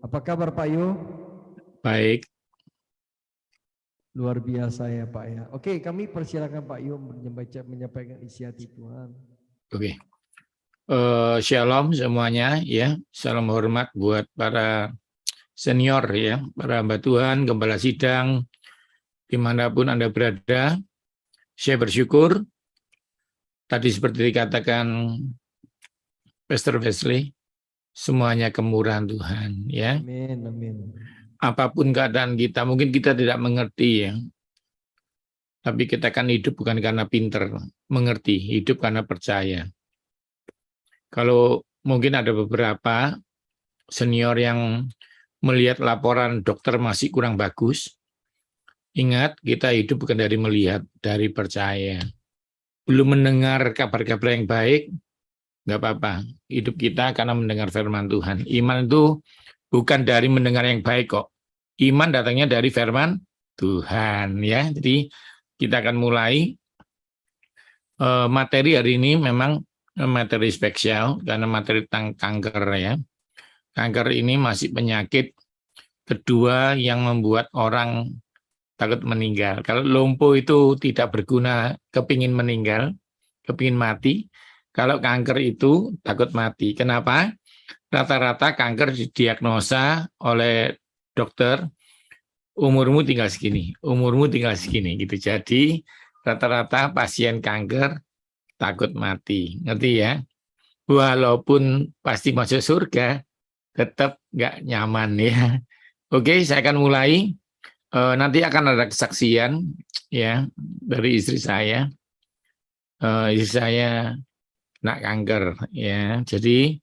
Apa kabar Pak Yu? Baik, Luar biasa ya Pak ya. Oke, kami persilakan Pak Yu menyampaikan isi hati Tuhan. oke. Shalom semuanya ya. Salam hormat buat para senior ya, para hamba Tuhan, gembala sidang, dimanapun Anda berada. Saya bersyukur tadi seperti dikatakan Pastor Wesley, semuanya kemurahan Tuhan ya. Amin, amin. Apapun keadaan kita, mungkin kita tidak mengerti ya. Tapi kita kan hidup bukan karena pinter, mengerti, hidup karena percaya. Kalau mungkin ada beberapa senior yang melihat laporan dokter masih kurang bagus, ingat kita hidup bukan dari melihat, dari percaya. Belum mendengar kabar-kabar yang baik, nggak apa-apa. Hidup kita karena mendengar firman Tuhan. Iman itu bukan dari mendengar yang baik kok. Iman datangnya dari firman Tuhan ya. Jadi kita akan mulai materi hari ini memang materi spesial karena materi tentang kanker ya. Kanker ini masih penyakit kedua yang membuat orang takut meninggal. Kalau lumpuh itu tidak berguna, kepingin meninggal, kepingin mati. Kalau kanker itu takut mati. Kenapa? Rata-rata kanker didiagnosa oleh dokter, umurmu tinggal segini, umurmu tinggal segini. Gitu. Jadi rata-rata pasien kanker takut mati. Ngerti ya? Walaupun pasti masuk surga, tetap nggak nyaman ya. Oke, saya akan mulai. Nanti akan ada kesaksian ya dari istri saya. Istri saya kena kanker ya. Jadi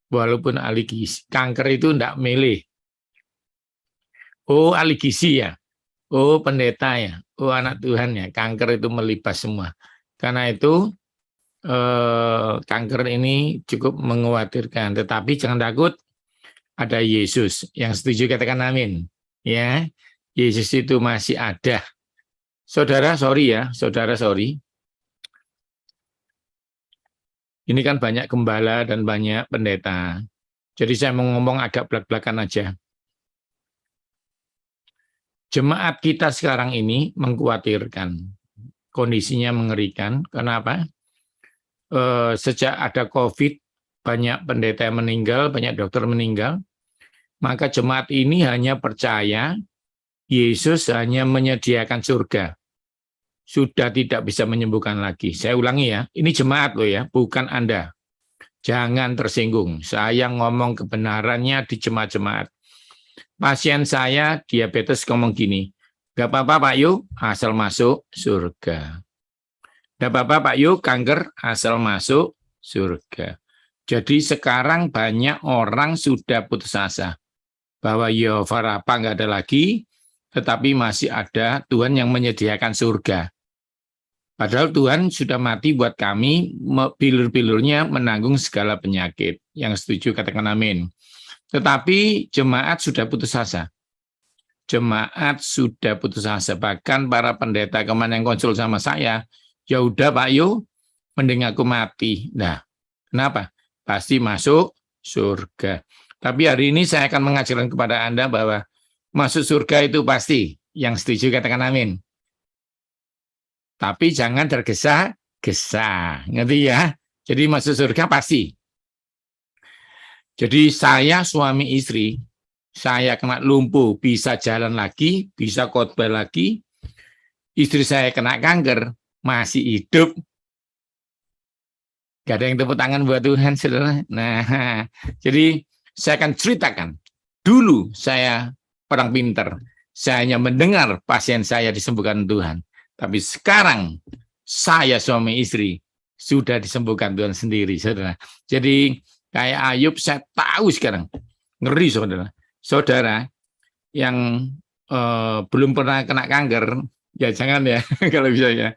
walaupun ahli gizi, kanker itu enggak milih. Oh, ahli gizi ya. Oh, pendeta ya. Oh, anak Tuhan ya. Kanker itu melibas semua. Karena itu kanker ini cukup mengkhawatirkan. Tetapi jangan takut, ada Yesus. Yang setuju katakan amin. Ya. Yesus itu masih ada. Saudara, sorry ya, saudara, sorry. Ini kan banyak gembala dan banyak pendeta. Jadi saya mau ngomong agak belak-belakan aja. Jemaat kita sekarang ini mengkhawatirkan. Kondisinya mengerikan. Kenapa? Sejak ada COVID, banyak pendeta yang meninggal, banyak dokter meninggal. Maka jemaat ini hanya percaya Yesus hanya menyediakan surga. Sudah tidak bisa menyembuhkan lagi. Saya ulangi ya, ini jemaat loh ya, bukan Anda. Jangan tersinggung. Saya ngomong kebenarannya di jemaat-jemaat. Pasien saya diabetes ngomong gini, gak apa-apa Pak Yu, asal masuk surga. Gak apa-apa Pak Yu, kanker asal masuk surga. Jadi sekarang banyak orang sudah putus asa. Bahwa Yehova Rafa nggak ada lagi, tetapi masih ada Tuhan yang menyediakan surga. Padahal Tuhan sudah mati buat kami, bilur-bilurnya menanggung segala penyakit. Yang setuju katakan amin. Tetapi jemaat sudah putus asa. Jemaat sudah putus asa. Bahkan para pendeta kemana yang konsul sama saya, ya udah Pak Yu, mending aku mati. Nah, kenapa? Pasti masuk surga. Tapi hari ini saya akan mengajarkan kepada Anda bahwa masuk surga itu pasti. Yang setuju katakan amin. Tapi jangan tergesa-gesa. Ngerti ya? Jadi masuk surga pasti. Jadi saya suami istri, saya kena lumpuh, bisa jalan lagi, bisa khotbah lagi. Istri saya kena kanker, masih hidup. Gak ada yang tepuk tangan buat Tuhan, saudara. Nah, jadi saya akan ceritakan. Dulu saya orang pinter. Saya hanya mendengar pasien saya disembuhkan Tuhan. Tapi sekarang saya suami istri sudah disembuhkan Tuhan sendiri, saudara. Jadi kayak Ayub saya tahu sekarang. Ngeri, saudara. Saudara yang belum pernah kena kanker, ya jangan ya kalau bisa ya.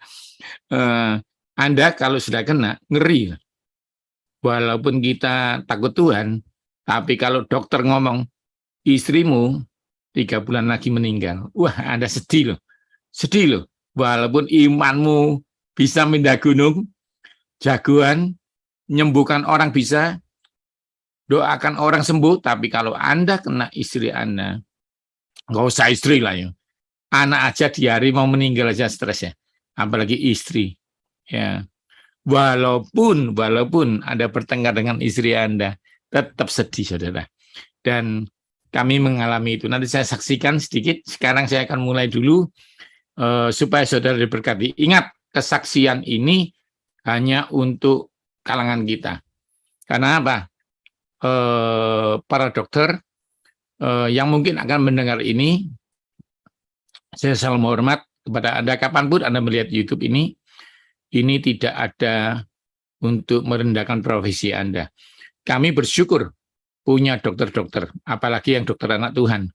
Anda kalau sudah kena, ngeri. Walaupun kita takut Tuhan, tapi kalau dokter ngomong, istrimu 3 bulan lagi meninggal. Wah, Anda sedih loh. Sedih loh. Walaupun imanmu bisa pindah gunung, jagoan, menyembuhkan orang bisa, doakan orang sembuh, tapi kalau Anda kena istri Anda, nggak usah istri lah ya. Anak aja di hari mau meninggal aja stres ya, apalagi istri. Ya, walaupun Anda bertengkar dengan istri Anda, tetap sedih, saudara. Dan kami mengalami itu. Nanti saya saksikan sedikit. Sekarang saya akan mulai dulu supaya saudara diberkati. Ingat, kesaksian ini hanya untuk kalangan kita. Karena apa? Para dokter yang mungkin akan mendengar ini, saya salam hormat kepada Anda kapanpun Anda melihat YouTube ini tidak ada untuk merendahkan profesi Anda. Kami bersyukur punya dokter-dokter, apalagi yang dokter anak Tuhan,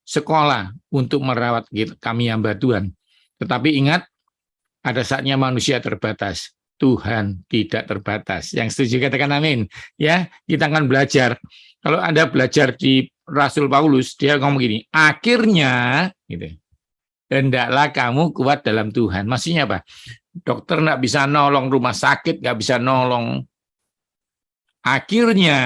sekolah untuk merawat kami hamba Tuhan. Tetapi ingat, ada saatnya manusia terbatas, Tuhan tidak terbatas. Yang setuju katakan amin. Ya, kita akan belajar. Kalau Anda belajar di Rasul Paulus, dia ngomong gini, akhirnya, gitu, hendaklah kamu kuat dalam Tuhan. Maksudnya apa? Dokter nggak bisa nolong, rumah sakit nggak bisa nolong. Akhirnya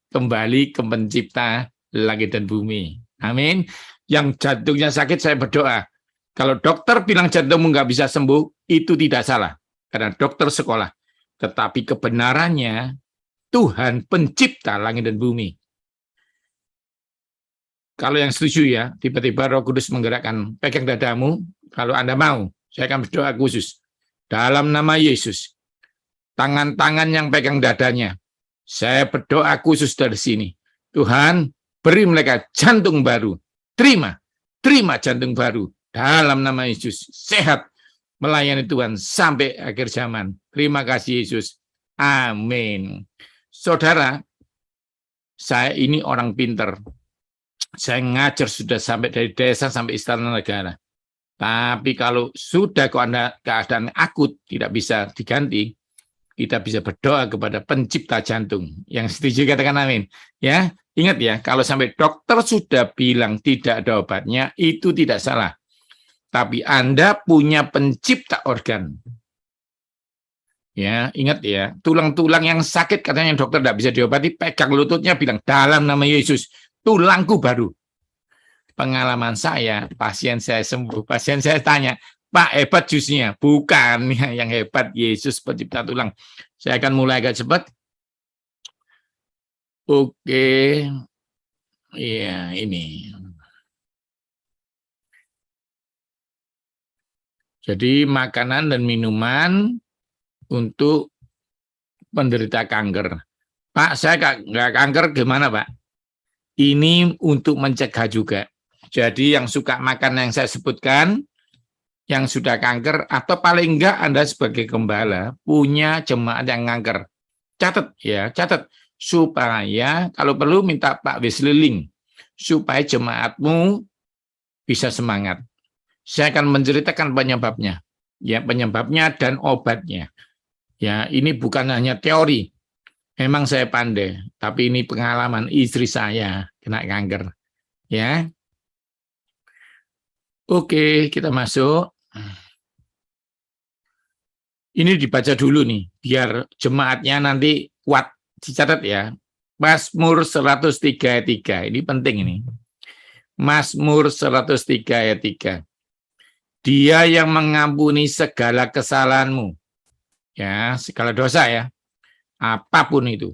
kembali ke pencipta langit dan bumi. Amin. Yang jantungnya sakit, saya berdoa. Kalau dokter bilang jantungmu nggak bisa sembuh, itu tidak salah. Karena dokter sekolah. Tetapi kebenarannya, Tuhan pencipta langit dan bumi. Kalau yang setuju ya, tiba-tiba Roh Kudus menggerakkan, pegang dadamu, kalau Anda mau, saya akan berdoa khusus. Dalam nama Yesus, tangan-tangan yang pegang dadanya, saya berdoa khusus dari sini. Tuhan, beri mereka jantung baru. Terima jantung baru. Dalam nama Yesus, sehat melayani Tuhan sampai akhir zaman. Terima kasih Yesus. Amin. Saudara, saya ini orang pinter. Saya ngajar sudah sampai dari desa sampai istana negara. Tapi kalau sudah keadaan akut tidak bisa diganti, kita bisa berdoa kepada pencipta jantung. Yang setuju katakan amin. Ya, ingat ya, kalau sampai dokter sudah bilang tidak ada obatnya, itu tidak salah. Tapi Anda punya pencipta organ. Ya, ingat ya, tulang-tulang yang sakit katanya dokter tidak bisa diobati, pegang lututnya bilang dalam nama Yesus, tulangku baru. Pengalaman saya, pasien saya sembuh, pasien saya tanya, Pak, hebat jusnya? Bukan, yang hebat Yesus pencipta tulang. Saya akan mulai agak cepat. Oke. Iya, ini. Jadi makanan dan minuman untuk penderita kanker. Pak, saya nggak kanker, gimana Pak? Ini untuk mencegah juga. Jadi yang suka makan yang saya sebutkan, yang sudah kanker, atau paling enggak Anda sebagai gembala punya jemaat yang kanker. Catat ya, catat. Supaya kalau perlu minta Pak Wesley link, supaya jemaatmu bisa semangat. Saya akan menceritakan penyebabnya. Ya, penyebabnya dan obatnya. Ya, ini bukan hanya teori. Memang saya pandai, tapi ini pengalaman istri saya kena kanker. Ya. Oke, kita masuk. Ini dibaca dulu nih, biar jemaatnya nanti kuat. Dicatat ya. Mazmur 103 ayat 3. Ini penting ini. Mazmur 103 ayat 3. Dia yang mengampuni segala kesalahanmu. Ya, segala dosa ya. Apapun itu.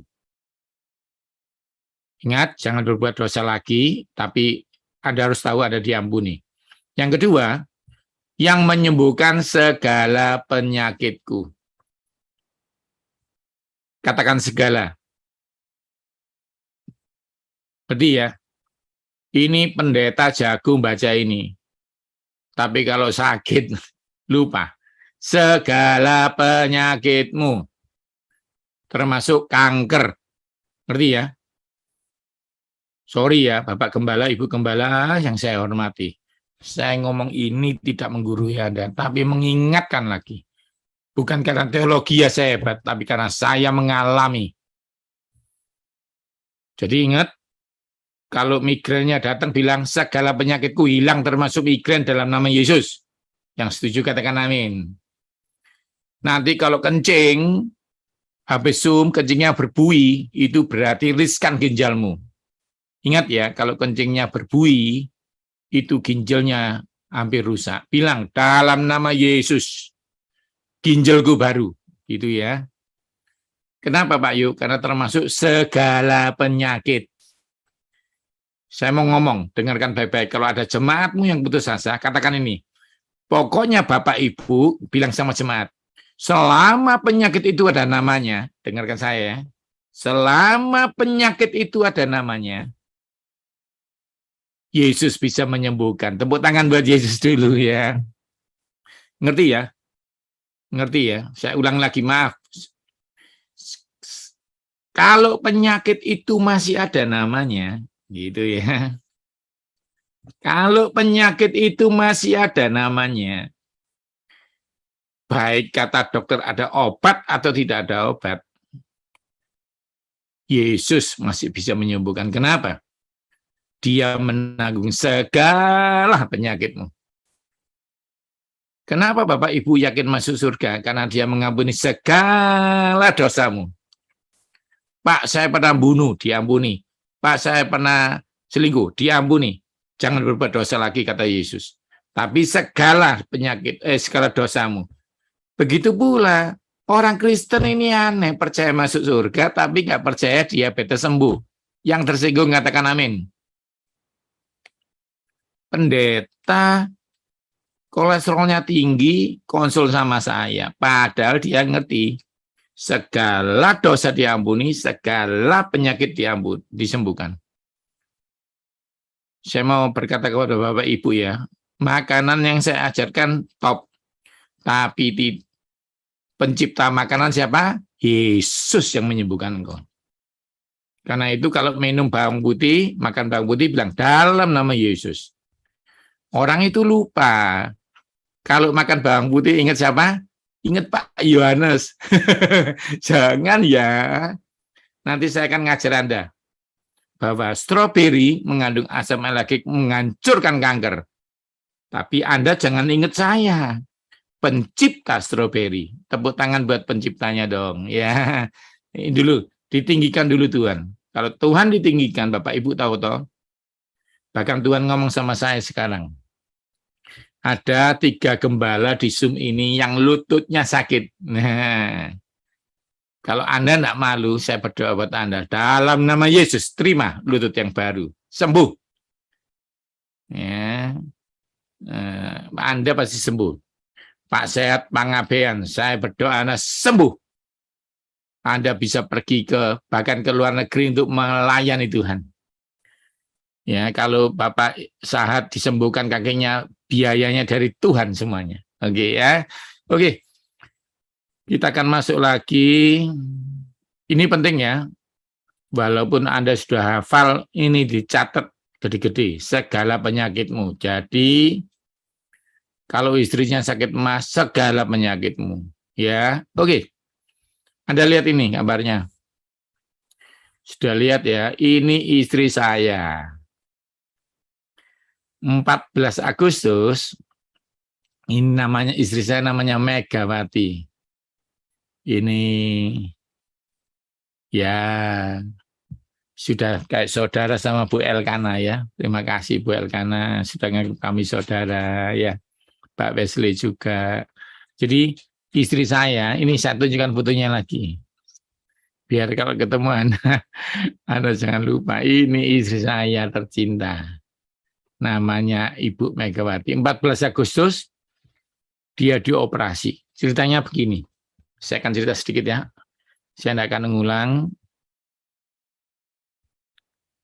Ingat, jangan berbuat dosa lagi, tapi Anda harus tahu ada diampuni. Yang kedua, yang menyembuhkan segala penyakitku. Katakan segala. Berarti ya, ini pendeta jago baca ini. Tapi kalau sakit, lupa. Segala penyakitmu. Termasuk kanker. Ngerti ya? Sorry ya, Bapak Gembala, Ibu Gembala yang saya hormati. Saya ngomong ini tidak menggurui Anda, tapi mengingatkan lagi. Bukan karena teologi ya saya hebat, tapi karena saya mengalami. Jadi ingat, kalau migrennya datang bilang, segala penyakitku hilang termasuk migren dalam nama Yesus. Yang setuju katakan amin. Nanti kalau kencing, habis kencingnya berbuih, itu berarti riskan ginjalmu. Ingat ya, kalau kencingnya berbuih, itu ginjalnya hampir rusak. Bilang, dalam nama Yesus, ginjalku baru. Gitu ya. Kenapa Pak Yu? Karena termasuk segala penyakit. Saya mau ngomong, dengarkan baik-baik. Kalau ada jemaatmu yang putus asa, katakan ini. Pokoknya Bapak Ibu bilang sama jemaat, selama penyakit itu ada namanya, dengarkan saya ya. Selama penyakit itu ada namanya, Yesus bisa menyembuhkan. Tepuk tangan buat Yesus dulu ya. Ngerti ya? Ngerti ya? Saya ulang lagi, maaf. Kalau penyakit itu masih ada namanya, gitu ya. Kalau penyakit itu masih ada namanya, baik kata dokter ada obat atau tidak ada obat, Yesus masih bisa menyembuhkan. Kenapa? Dia menanggung segala penyakitmu. Kenapa Bapak Ibu yakin masuk surga? Karena dia mengampuni segala dosamu. Pak, saya pernah bunuh, diampuni. Pak, saya pernah selingkuh, diampuni. Jangan berbuat dosa lagi, kata Yesus. Tapi segala penyakit, segala dosamu. Begitu pula, orang Kristen ini aneh, percaya masuk surga, tapi nggak percaya diabetes sembuh. Yang tersinggung katakan amin. Pendeta kolesterolnya tinggi, konsul sama saya. Padahal dia ngerti, segala dosa diampuni, segala penyakit disembuhkan. Saya mau berkata kepada Bapak Ibu ya, makanan yang saya ajarkan top, tapi pencipta makanan siapa? Yesus yang menyembuhkan engkau. Karena itu kalau minum bawang putih, makan bawang putih, bilang dalam nama Yesus. Orang itu lupa. Kalau makan bawang putih ingat siapa? Ingat Pak Yohanes. Jangan ya. Nanti saya akan ngajar Anda bahwa stroberi mengandung asam alagik menghancurkan kanker. Tapi Anda jangan ingat saya, pencipta stroberi. Tepuk tangan buat penciptanya dong. Ya, ini dulu ditinggikan dulu Tuhan. Kalau Tuhan ditinggikan, Bapak Ibu tahu toh. Bahkan Tuhan ngomong sama saya sekarang. Ada 3 gembala di Zoom ini yang lututnya sakit. Nah, kalau Anda tidak malu, saya berdoa buat Anda. Dalam nama Yesus, terima lutut yang baru. Sembuh. Ya, Anda pasti sembuh. Pak Sehat Pangabean, saya berdoa Anda sembuh. Anda bisa pergi bahkan ke luar negeri untuk melayani Tuhan. Ya, kalau Bapak Sahat disembuhkan kakinya, biayanya dari Tuhan semuanya. Oke ya. Oke. Kita akan masuk lagi. Ini penting ya. Walaupun Anda sudah hafal, ini dicatat gede-gede segala penyakitmu. Jadi kalau istrinya sakit emas, segala penyakitmu. Ya. Oke. Anda lihat ini kabarnya. Sudah lihat ya, ini istri saya. 14 Agustus, ini namanya istri saya namanya Megawati. Ini ya sudah kayak saudara sama Bu Elkana ya. Terima kasih Bu Elkana sudah menganggap kami saudara ya. Pak Wesley juga. Jadi istri saya, ini saya tunjukkan fotonya lagi. Biar kalau ketemu Anda jangan lupa, ini istri saya tercinta. Namanya Ibu Megawati. 14 Agustus dia dioperasi. Ceritanya begini. Saya akan cerita sedikit ya. Saya tidak akan mengulang.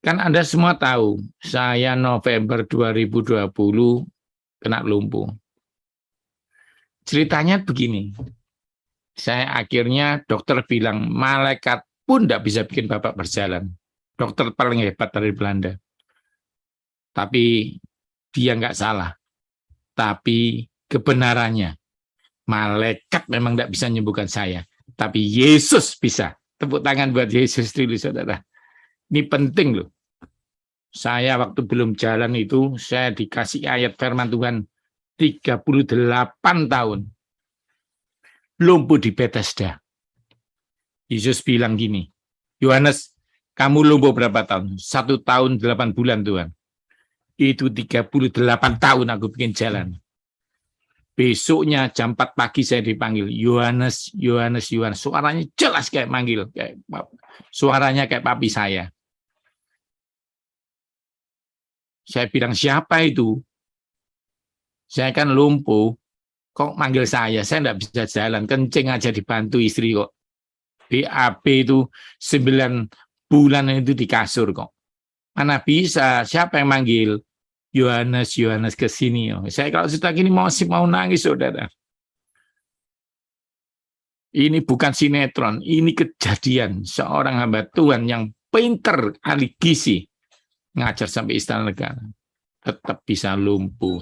Kan Anda semua tahu, saya November 2020 kena lumpuh. Ceritanya begini. Saya akhirnya dokter bilang, malaikat pun tidak bisa bikin Bapak berjalan. Dokter paling hebat dari Belanda. Tapi dia nggak salah. Tapi kebenarannya, malaikat memang tidak bisa menyembuhkan saya. Tapi Yesus bisa. Tepuk tangan buat Yesus dulu, saudara. Ini penting loh. Saya waktu belum jalan itu, saya dikasih ayat firman Tuhan 38 tahun. Lumpuh di Bethesda. Yesus bilang gini, Yohanes, kamu lumpuh berapa tahun? 1 tahun 8 bulan Tuhan. Itu 38 tahun aku bikin jalan. Besoknya jam 4 pagi saya dipanggil, Yohanes, Yohanes, Yohanes. Suaranya jelas kayak manggil, suaranya kayak papi saya. Saya bilang, siapa itu? Saya kan lumpuh, kok manggil saya enggak bisa jalan, kencing aja dibantu istri kok. BAB itu 9 bulan itu di kasur kok. Mana bisa, siapa yang manggil? Yohanes, Yohanes ke sini. Saya kalau sudah gini mau nangis, saudara. Ini bukan sinetron, ini kejadian seorang hamba Tuhan yang pinter, ahli gizi, ngajar sampai istana negara, tetap bisa lumpuh.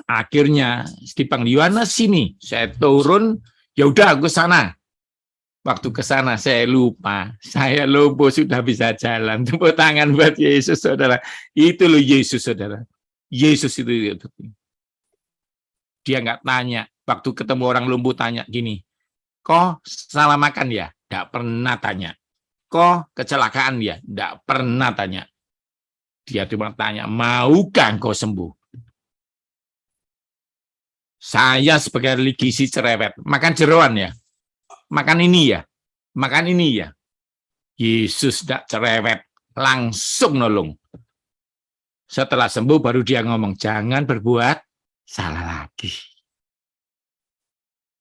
Akhirnya dipanggil Yohanes sini, saya turun, ya udah aku sana. Waktu ke sana saya lupa, saya lumpuh sudah bisa jalan. Tepuk tangan buat Yesus, saudara. Itu loh Yesus, saudara. Yesus itu. Dia nggak tanya, waktu ketemu orang lumpuh tanya gini, kok salah makan ya? Nggak pernah tanya. Kok kecelakaan ya? Nggak pernah tanya. Dia cuma tanya, maukah engkau sembuh? Saya sebagai gizi cerewet, makan jeroan ya? Makan ini ya, makan ini ya. Yesus tidak cerewet, langsung nolong. Setelah sembuh baru dia ngomong, jangan berbuat salah lagi.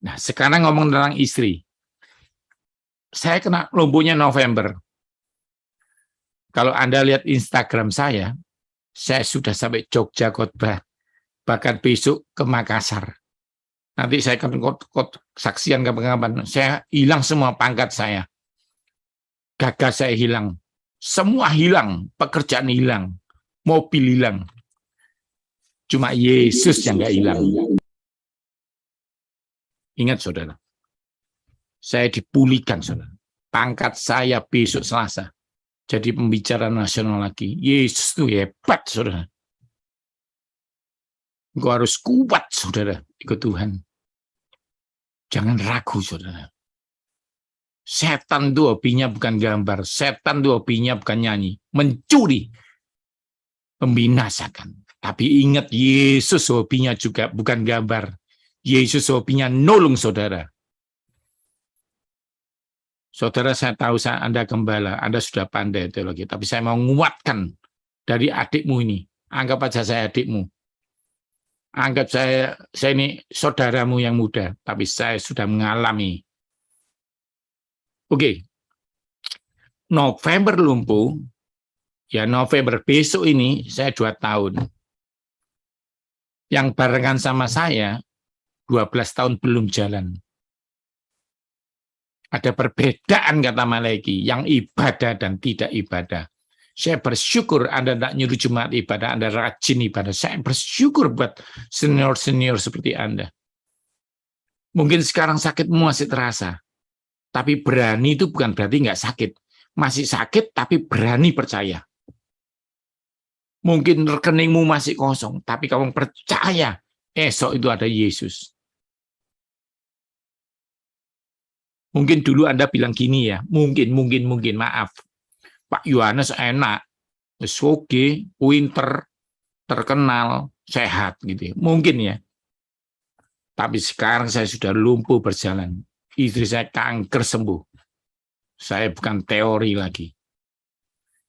Nah, sekarang ngomong tentang istri. Saya kena lumpuhnya November. Kalau Anda lihat Instagram saya sudah sampai Jogja khotbah, bahkan besok ke Makassar. Nanti saya akan saksian kapan-kapan. Saya hilang semua pangkat saya. Gagas saya hilang. Semua hilang. Pekerjaan hilang. Mobil hilang. Cuma Yesus yang nggak hilang. Ingat, saudara. Saya dipulihkan, saudara. Pangkat saya besok Selasa. Jadi pembicara nasional lagi. Yesus itu hebat, saudara. Engkau harus kuat, saudara, ikut Tuhan. Jangan ragu, saudara. Setan itu hobinya bukan gambar. Setan itu hobinya bukan nyanyi. Mencuri. Membinasakan. Tapi ingat, Yesus hobinya juga bukan gambar. Yesus hobinya nolong saudara. Saudara, saya tahu Anda gembala. Anda sudah pandai teologi. Tapi saya mau menguatkan dari adikmu ini. Anggap aja saya adikmu. Anggap saya ini saudaramu yang muda, tapi saya sudah mengalami. Oke. November lumpuh, ya November besok ini saya 2 tahun. Yang barengan sama saya 12 tahun belum jalan. Ada perbedaan kata Malaiky, yang ibadah dan tidak ibadah. Saya bersyukur Anda tidak nyuruh Jumat ibadah, Anda rajin ibadah. Saya bersyukur buat senior-senior seperti Anda. Mungkin sekarang sakitmu masih terasa. Tapi berani itu bukan berarti nggak sakit. Masih sakit tapi berani percaya. Mungkin rekeningmu masih kosong, tapi kamu percaya esok itu ada Yesus. Mungkin dulu Anda bilang gini ya, mungkin, maaf. Pak Yohanes enak, oke, pinter, terkenal, sehat gitu. Mungkin ya. Tapi sekarang saya sudah lumpuh berjalan. Istri saya kanker sembuh. Saya bukan teori lagi.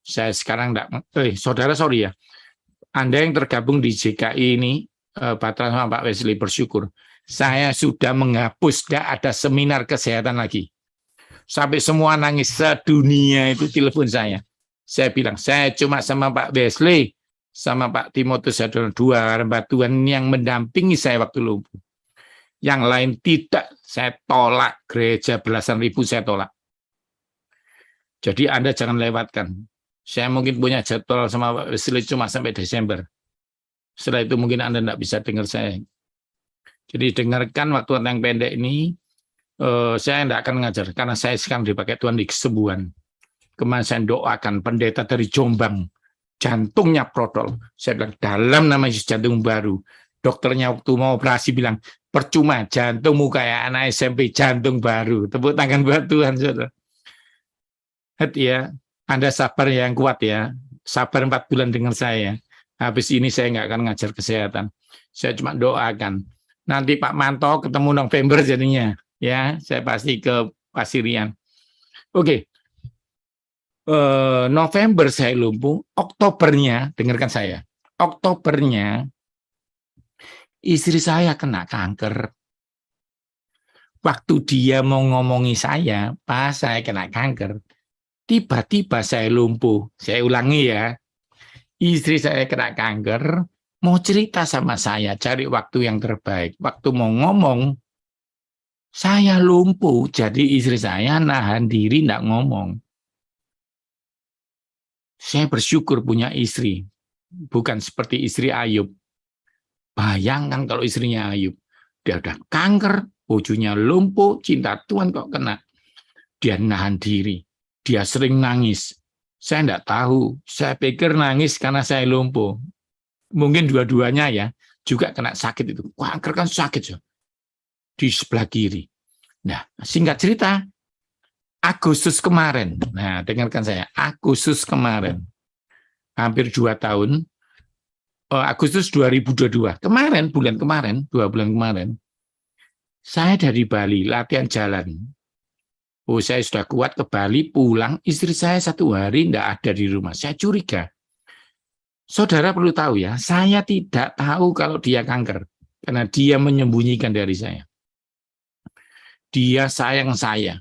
Saya sekarang enggak, saudara sorry ya. Anda yang tergabung di JKI ini, Patra sama Pak Wesley bersyukur. Saya sudah menghapus, tidak ada seminar kesehatan lagi. Sampai semua nangis sedunia itu telepon saya. Saya bilang, saya cuma sama Pak Wesley, sama Pak Timotius, ada 2 hamba Tuhan yang mendampingi saya waktu lumpuh. Yang lain tidak, saya tolak. Gereja belasan ribu saya tolak. Jadi Anda jangan lewatkan. Saya mungkin punya jadwal sama Pak Wesley cuma sampai Desember. Setelah itu mungkin Anda tidak bisa dengar saya. Jadi dengarkan waktu yang pendek ini. Saya tidak akan ngajar karena saya sekarang dipakai Tuhan di kesembuhan. Kemarin saya doakan pendeta dari Jombang, jantungnya protol. Saya bilang dalam nama Yesus jantung baru. Dokternya waktu mau operasi bilang Percuma, jantungmu kayak anak SMP, jantung baru. Tepuk tangan buat Tuhan, saudara. Ya, Anda sabar yang kuat ya. Sabar 4 bulan dengan saya. Habis ini saya nggak akan ngajar kesehatan. Saya cuma doakan. Nanti Pak Manto ketemu November jadinya. Ya, saya pasti ke Pasirian. Oke. November saya lumpuh, Oktobernya, dengarkan saya. Oktobernya istri saya kena kanker. Waktu dia mau ngomongi saya, pas saya kena kanker, tiba-tiba saya lumpuh. Saya ulangi ya. Istri saya kena kanker, mau cerita sama saya, cari waktu yang terbaik. Waktu mau ngomong, saya lumpuh. Jadi istri saya nahan diri tidak ngomong. Saya bersyukur punya istri. Bukan seperti istri Ayub. Bayangkan kalau istrinya Ayub. Dia udah kanker, bojonya lumpuh, cinta Tuhan kok kena. Dia nahan diri. Dia sering nangis. Saya enggak tahu. Saya pikir nangis karena saya lumpuh. Mungkin dua-duanya ya. Juga kena sakit itu. Kanker kan sakit. So. Di sebelah kiri. Nah, singkat cerita. Agustus kemarin. Nah, dengarkan saya. Agustus kemarin. Hampir 2 tahun. Agustus 2022. Kemarin, bulan kemarin. 2 bulan kemarin. Saya dari Bali, latihan jalan. Oh, saya sudah kuat ke Bali, pulang. Istri saya 1 hari tidak ada di rumah. Saya curiga. Saudara perlu tahu ya, saya tidak tahu kalau dia kanker. Karena dia menyembunyikan dari saya. Dia sayang saya.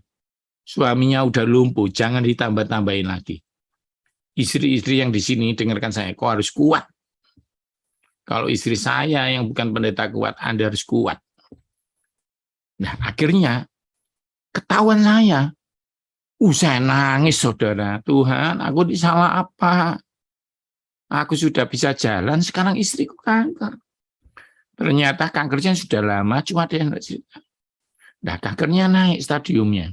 Suaminya udah lumpuh, jangan ditambah-tambahin lagi. Istri-istri yang di sini, dengarkan saya, kok harus kuat. Kalau istri saya yang bukan pendeta kuat, Anda harus kuat. Nah, akhirnya ketahuan saya. Saya nangis, saudara. Tuhan, aku disalah apa? Aku sudah bisa jalan, sekarang istriku kanker. Ternyata kankernya sudah lama, cuma dia tidak cerita. Nah, kankernya naik stadiumnya.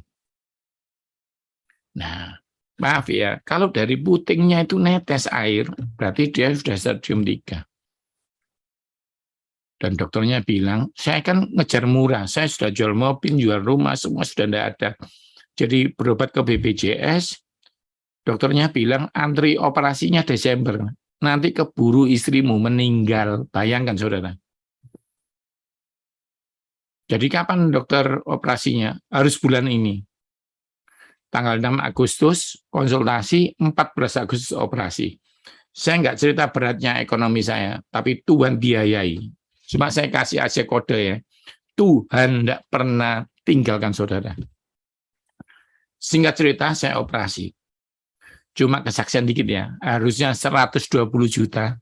Nah, maaf ya, kalau dari putingnya itu netes air, berarti dia sudah stadium 3. Dan dokternya bilang, saya kan ngejar murah, saya sudah jual mobil, jual rumah, semua sudah tidak ada. Jadi berobat ke BPJS, dokternya bilang antri operasinya Desember. Nanti keburu istrimu meninggal. Bayangkan, saudara. Jadi kapan dokter operasinya? Harus bulan ini. Tanggal 6 Agustus, konsultasi, 14 Agustus operasi. Saya nggak cerita beratnya ekonomi saya, tapi Tuhan biayai. Cuma saya kasih aja kode ya. Tuhan tidak pernah tinggalkan saudara. Singkat cerita, saya operasi. Cuma kesaksian dikit ya, harusnya 120 juta.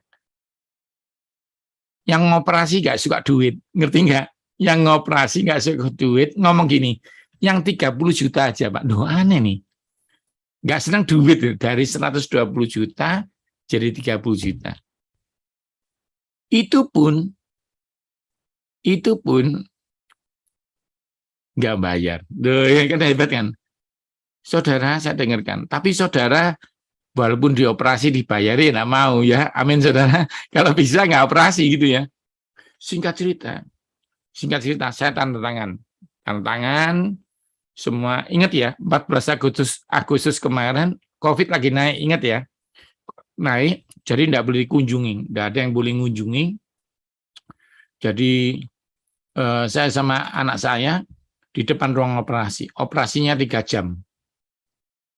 Yang ngoperasi nggak suka duit, ngerti nggak? Yang ngoperasi nggak suka duit, ngomong gini, yang 30 juta aja Pak, doa aneh nih. Nggak senang duit, dari 120 juta jadi 30 juta. Itu pun nggak bayar. Kan hebat kan? Saudara, saya dengarkan. Tapi saudara, walaupun dioperasi dibayari, nggak mau ya. Amin, saudara. Kalau bisa nggak operasi gitu ya. Singkat cerita, saya tanda tangan. Semua ingat ya, 14 Agustus kemarin, COVID lagi naik, ingat ya. Naik, jadi nggak boleh dikunjungi. Nggak ada yang boleh mengunjungi. Jadi, saya sama anak saya di depan ruang operasi. Operasinya 3 jam.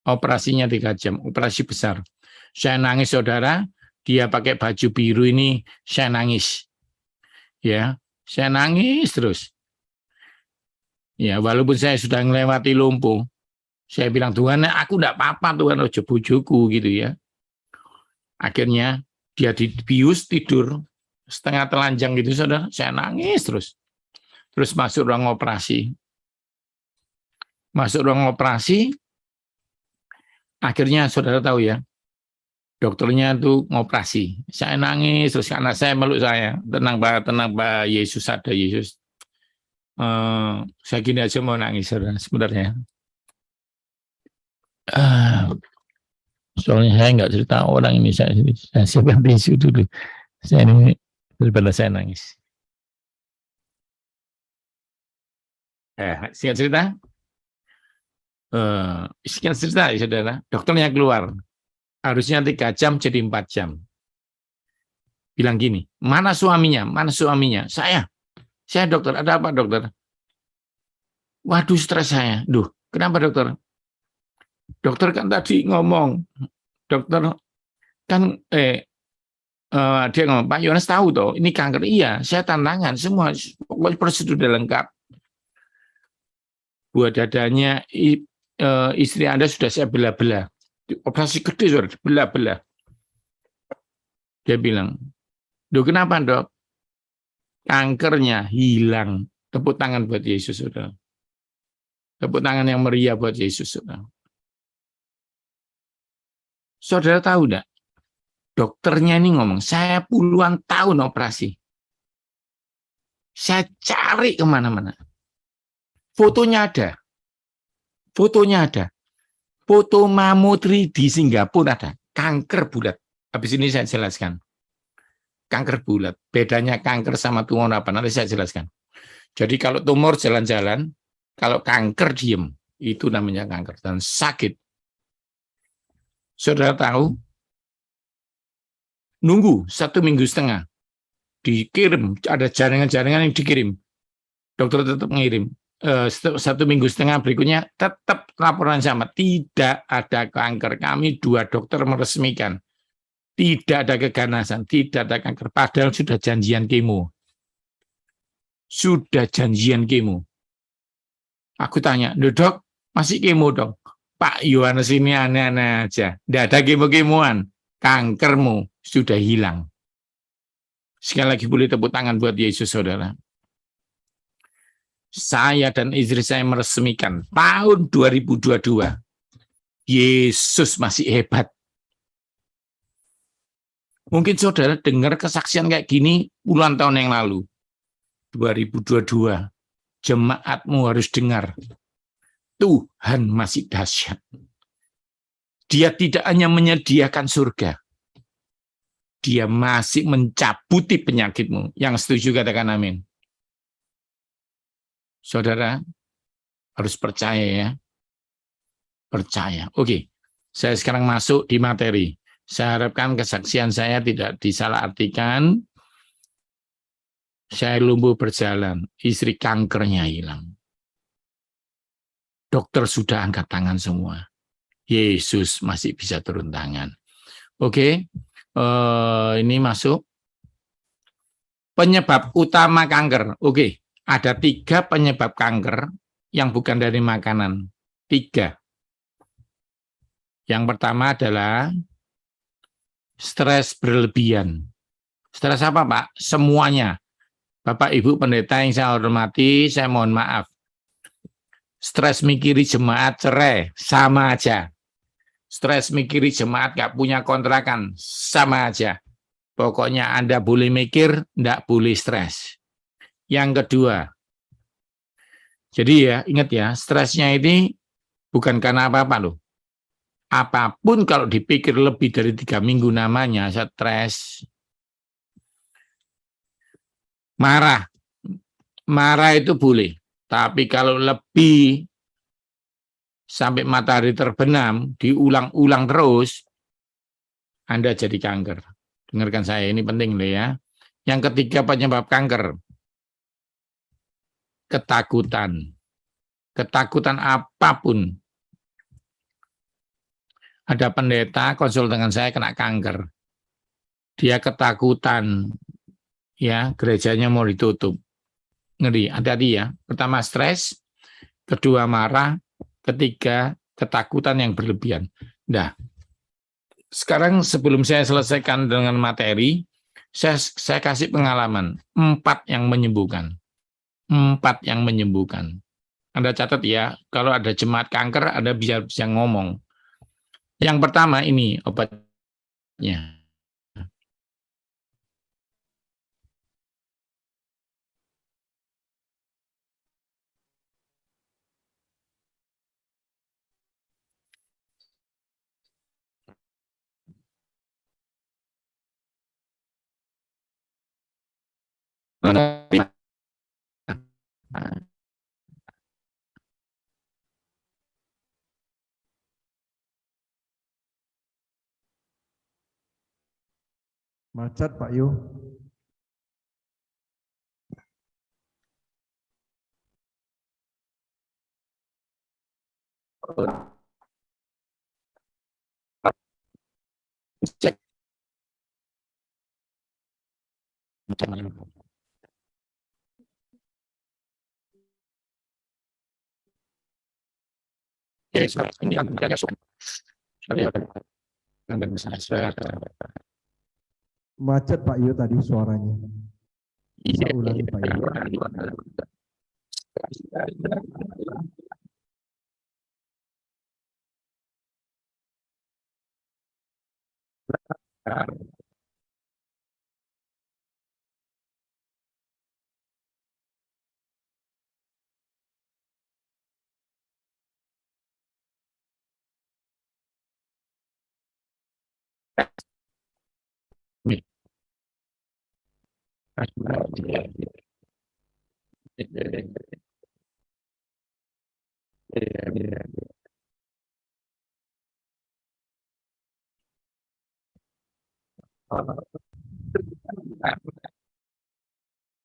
Operasi besar. Saya nangis, saudara. Dia pakai baju biru ini, saya nangis. Ya, saya nangis terus. Ya, walaupun saya sudah melewati lumpuh, saya bilang, Tuhan, aku enggak apa-apa, Tuhan, ojo bojoku gitu ya. Akhirnya dia dibius tidur setengah telanjang gitu, saudara. Saya nangis terus. Terus masuk ruang operasi. Akhirnya saudara tahu ya, dokternya tuh ngoperasi. Saya nangis, terus anak saya meluk saya. Tenang Pak, Yesus ada, Yesus. Saya gini aja mau nangis, saudara, sebenarnya. Soalnya saya nggak cerita orang ini, saya siapkan tisu dulu. Saya ini daripada saya nangis. Singkat cerita, singkat cerita, ya, saudara, dokternya keluar. Harusnya 3 jam jadi 4 jam. Bilang gini, mana suaminya? Mana suaminya? Saya dokter. Ada apa dokter? Waduh, stres saya. Duh, kenapa dokter? Dokter kan tadi ngomong, dokter kan dia ngomong, Pak Yohanes tahu toh, ini kanker. Iya, saya tantangan semua, pokoknya prosedur sudah lengkap. Buat dadanya istri Anda sudah saya belah-belah. Operasi gede sudah belah-belah. Dia bilang, "Duh, kenapa, Dok?" Kankernya hilang. Tepuk tangan buat Yesus, Saudara. Tepuk tangan yang meriah buat Yesus, Saudara. Saudara tahu enggak? Dokternya ini ngomong, saya puluhan tahun operasi. Saya cari kemana-mana. Fotonya ada. Fotonya ada. Foto mammo 3D Singapura ada. Kanker bulat. Habis ini saya jelaskan. Kanker bulat. Bedanya kanker sama tumor apa? Nanti saya jelaskan. Jadi kalau tumor jalan-jalan, kalau kanker diem. Itu namanya kanker. Dan sakit. Saudara tahu, nunggu 1,5 minggu. Dikirim, ada jaringan-jaringan yang dikirim. Dokter tetap mengirim. 1,5 minggu berikutnya tetap laporan sama. Tidak ada kanker. Kami 2 dokter meresmikan. Tidak ada keganasan, tidak ada kanker. Padahal sudah janjian kemo. Sudah janjian kemo. Aku tanya, Dok, masih kemo dong? Pak Yohanes ini aneh-aneh aja. Tidak ada kemo-kemoan. Kankermu sudah hilang. Sekali lagi boleh tepuk tangan buat Yesus, saudara. Saya dan istri saya meresmikan tahun 2022. Yesus masih hebat. Mungkin saudara dengar kesaksian kayak gini puluhan tahun yang lalu. 2022. Jemaatmu harus dengar. Tuhan masih dahsyat. Dia tidak hanya menyediakan surga. Dia masih mencabuti penyakitmu. Yang setuju katakan amin. Saudara harus percaya ya. Percaya. Oke. Saya sekarang masuk di materi. Saya harapkan kesaksian saya tidak disalahartikan. Saya lumpuh berjalan. Istri kankernya hilang. Dokter sudah angkat tangan semua. Yesus masih bisa turun tangan. Oke. Ini masuk. Penyebab utama kanker. Oke. Ada 3 penyebab kanker yang bukan dari makanan. 3. Yang pertama adalah stres berlebihan. Stres apa, Pak? Semuanya. Bapak, Ibu, pendeta yang saya hormati, saya mohon maaf. Stres mikiri jemaat cerai, sama aja. Stres mikiri jemaat gak punya kontrakan, sama aja. Pokoknya Anda boleh mikir, enggak boleh stres. Yang kedua, jadi ya, ingat ya, stresnya ini bukan karena apa-apa loh. Apapun kalau dipikir lebih dari 3 minggu namanya stres. Marah itu boleh. Tapi kalau lebih sampai matahari terbenam, diulang-ulang terus, Anda jadi kanker. Dengarkan saya, ini penting loh ya. Yang ketiga penyebab kanker, ketakutan. Ketakutan apapun. Ada pendeta konsul dengan saya kena kanker. Dia ketakutan, ya gerejanya mau ditutup. Ngeri, hati-hati ya. Pertama stres, kedua marah, ketiga ketakutan yang berlebihan. Nah, sekarang sebelum saya selesaikan dengan materi, saya kasih pengalaman 4 yang menyembuhkan. 4 yang menyembuhkan. Anda catat ya, kalau ada jemaat kanker, Anda bisa ngomong. Yang pertama ini obatnya. Macet Pak Yu. Cek. Ini yang Macet Pak Yu tadi suaranya. Bisa ulangi Pak Yu.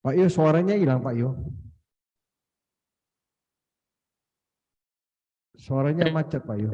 Pak Yu suaranya hilang Pak Yu. Suaranya macet Pak Yu.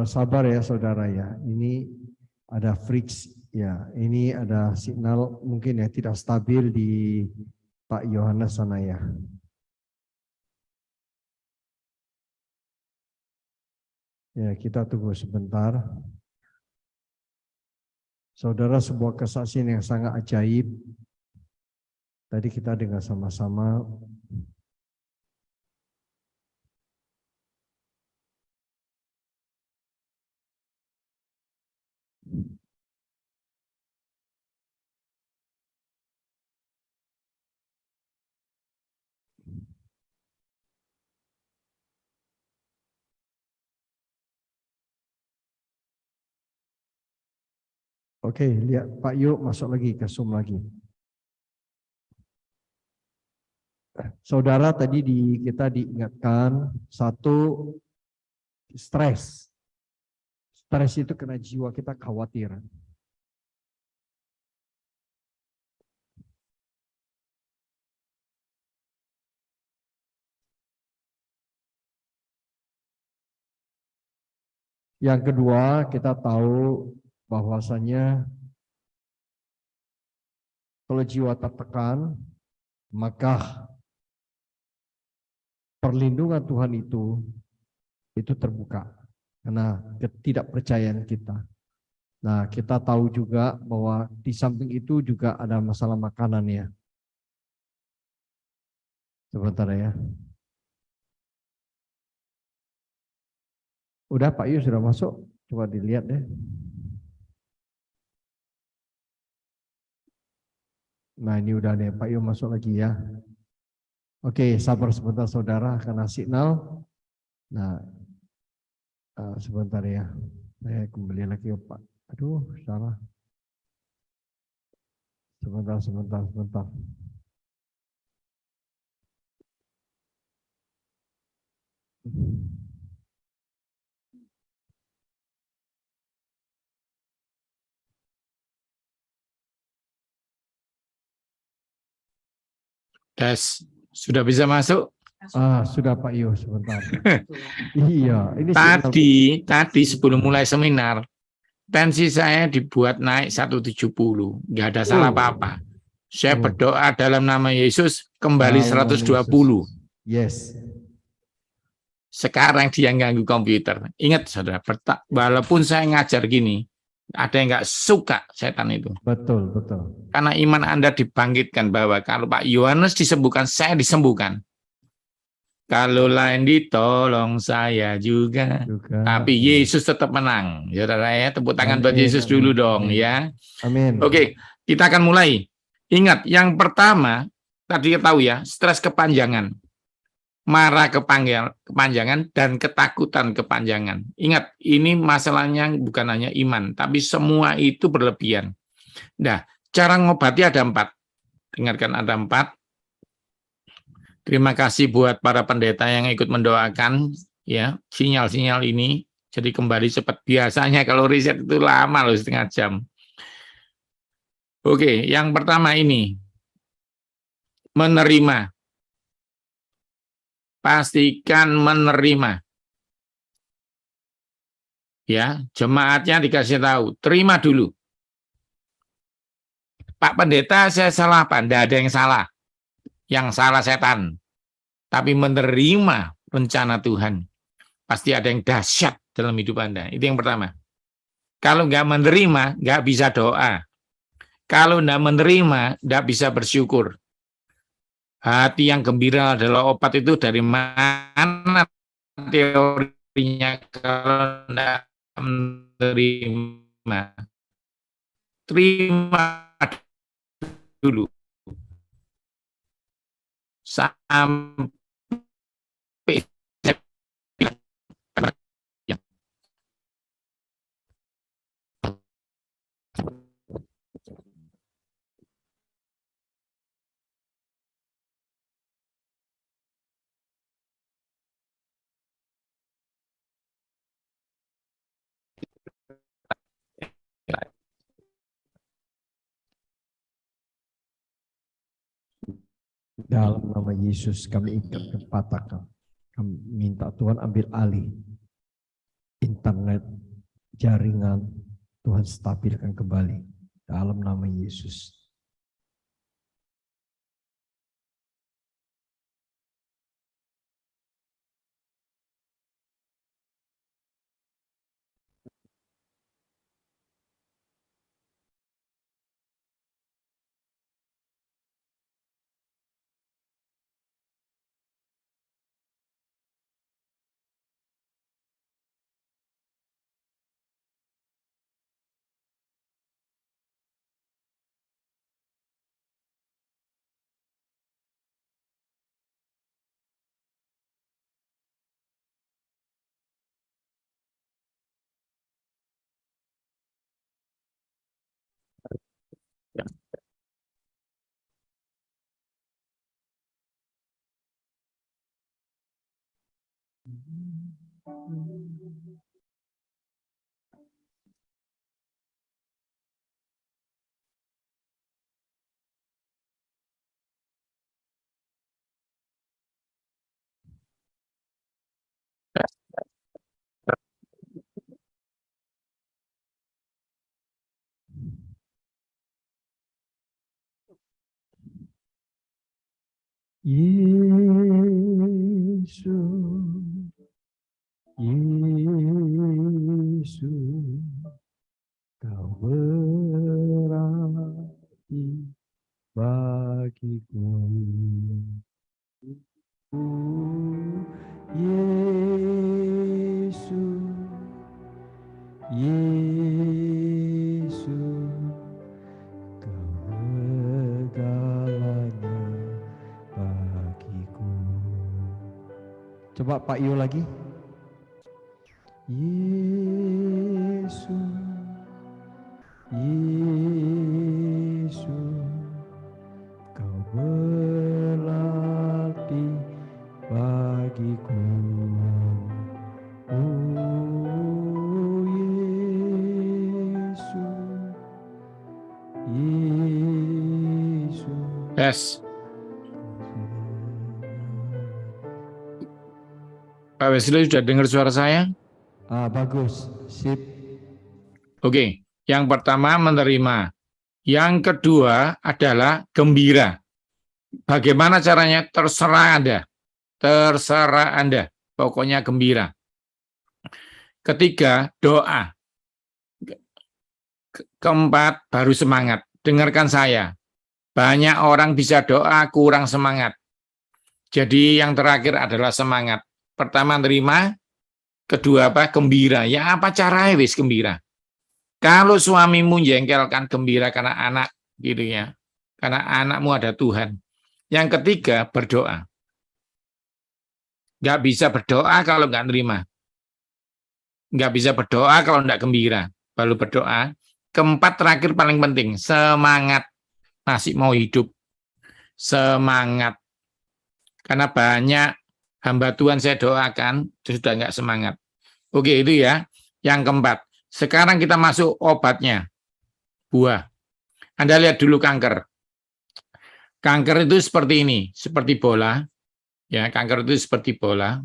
Sabar ya saudara ya. Ini ada friksi ya. Ini ada signal mungkin ya tidak stabil di Pak Yohanes sana ya. Ya, kita tunggu sebentar. Saudara, sebuah kesaksian yang sangat ajaib. Tadi kita dengar sama-sama. Oke, lihat Pak Yu masuk lagi ke Zoom lagi. Saudara, tadi kita diingatkan satu, stres. Stres itu kena jiwa kita khawatir. Yang kedua, kita tahu bahwasanya kalau jiwa tertekan, maka perlindungan Tuhan itu terbuka karena ketidakpercayaan kita. Nah, kita tahu juga bahwa di samping itu juga ada masalah makanan ya. Sebentar ya. Udah Pak Yu sudah masuk, coba dilihat deh. Nah ini udah deh, Pak Yu masuk lagi ya. Oke, sabar sebentar saudara, karena signal. Nah, sebentar ya. Saya kembali lagi ya Pak. Aduh, salah. Sebentar. Tes, sudah bisa masuk? Sudah Pak Yu, sebentar. Iya, ini tadi sebelum mulai seminar, tensi saya dibuat naik 170, nggak ada salah apa-apa. Saya berdoa dalam nama Yesus kembali 120. Yes. Sekarang dia ganggu komputer. Ingat saudara, walaupun saya ngajar gini, Ada yang nggak suka setan itu. Betul, betul. Karena iman Anda dibangkitkan bahwa kalau Pak Yohanes disembuhkan, saya disembuhkan. Kalau lain ditolong saya juga. Juga. Tapi Yesus tetap menang. Ya, saudara ya, tepuk tangan buat Amin, Yesus amin, dulu dong amin. ya. Amin. Oke, kita akan mulai. Ingat, yang pertama tadi kita tahu ya, stres kepanjangan, marah kepanjangan, dan ketakutan kepanjangan. Ingat, ini masalahnya bukan hanya iman, tapi semua itu berlebihan. Nah, cara ngobati ada 4. Dengarkan, ada 4. Terima kasih buat para pendeta yang ikut mendoakan ya sinyal-sinyal ini. Jadi kembali cepat. Biasanya kalau riset itu lama loh, setengah jam. Oke, yang pertama ini menerima. Pastikan menerima. Ya, jemaatnya dikasih tahu, terima dulu. Pak Pendeta, saya salah apa? Tidak ada yang salah. Yang salah setan. Tapi menerima rencana Tuhan. Pasti ada yang dahsyat dalam hidup Anda. Itu yang pertama. Kalau nggak menerima, nggak bisa doa. Kalau nggak menerima, nggak bisa bersyukur. Hati yang gembira adalah obat. Itu dari mana teorinya? Kalau nggak menerima, terima dulu. Sampai Dalam nama Yesus kami ikat patahkan. Kami minta Tuhan ambil alih internet, jaringan, Tuhan stabilkan kembali. Dalam nama Yesus. Yesus, Yesus, Kau berarti bagiku. Yesus, Yesus, Kau segalanya bagiku. Coba Pak Yu lagi. Yesus, Yesus, Kau berarti bagiku. Oh Yesus, Yesus. Yes. Pak Wesley sudah dengar suara saya? Bagus, sip. Oke, yang pertama menerima. Yang kedua adalah gembira. Bagaimana caranya? Terserah Anda. Terserah Anda. Pokoknya gembira. Ketiga, doa. Keempat, baru semangat. Dengarkan saya. Banyak orang bisa doa, kurang semangat. Jadi yang terakhir adalah semangat. Pertama, terima. Kedua, apa? Gembira. Ya apa caranya wis gembira? Kalau suamimu jengkelkan, gembira karena anak, gitu ya. Karena anakmu ada Tuhan. Yang ketiga, berdoa. Nggak bisa berdoa kalau nggak terima. Nggak bisa berdoa kalau nggak gembira. Baru berdoa. Keempat, terakhir paling penting, semangat. Masih mau hidup. Semangat. Karena banyak hamba Tuhan saya doakan, sudah nggak semangat. Oke, itu ya. Yang keempat. Sekarang kita masuk obatnya. Buah. Anda lihat dulu kanker. Kanker itu seperti ini, seperti bola. Ya, kanker itu seperti bola.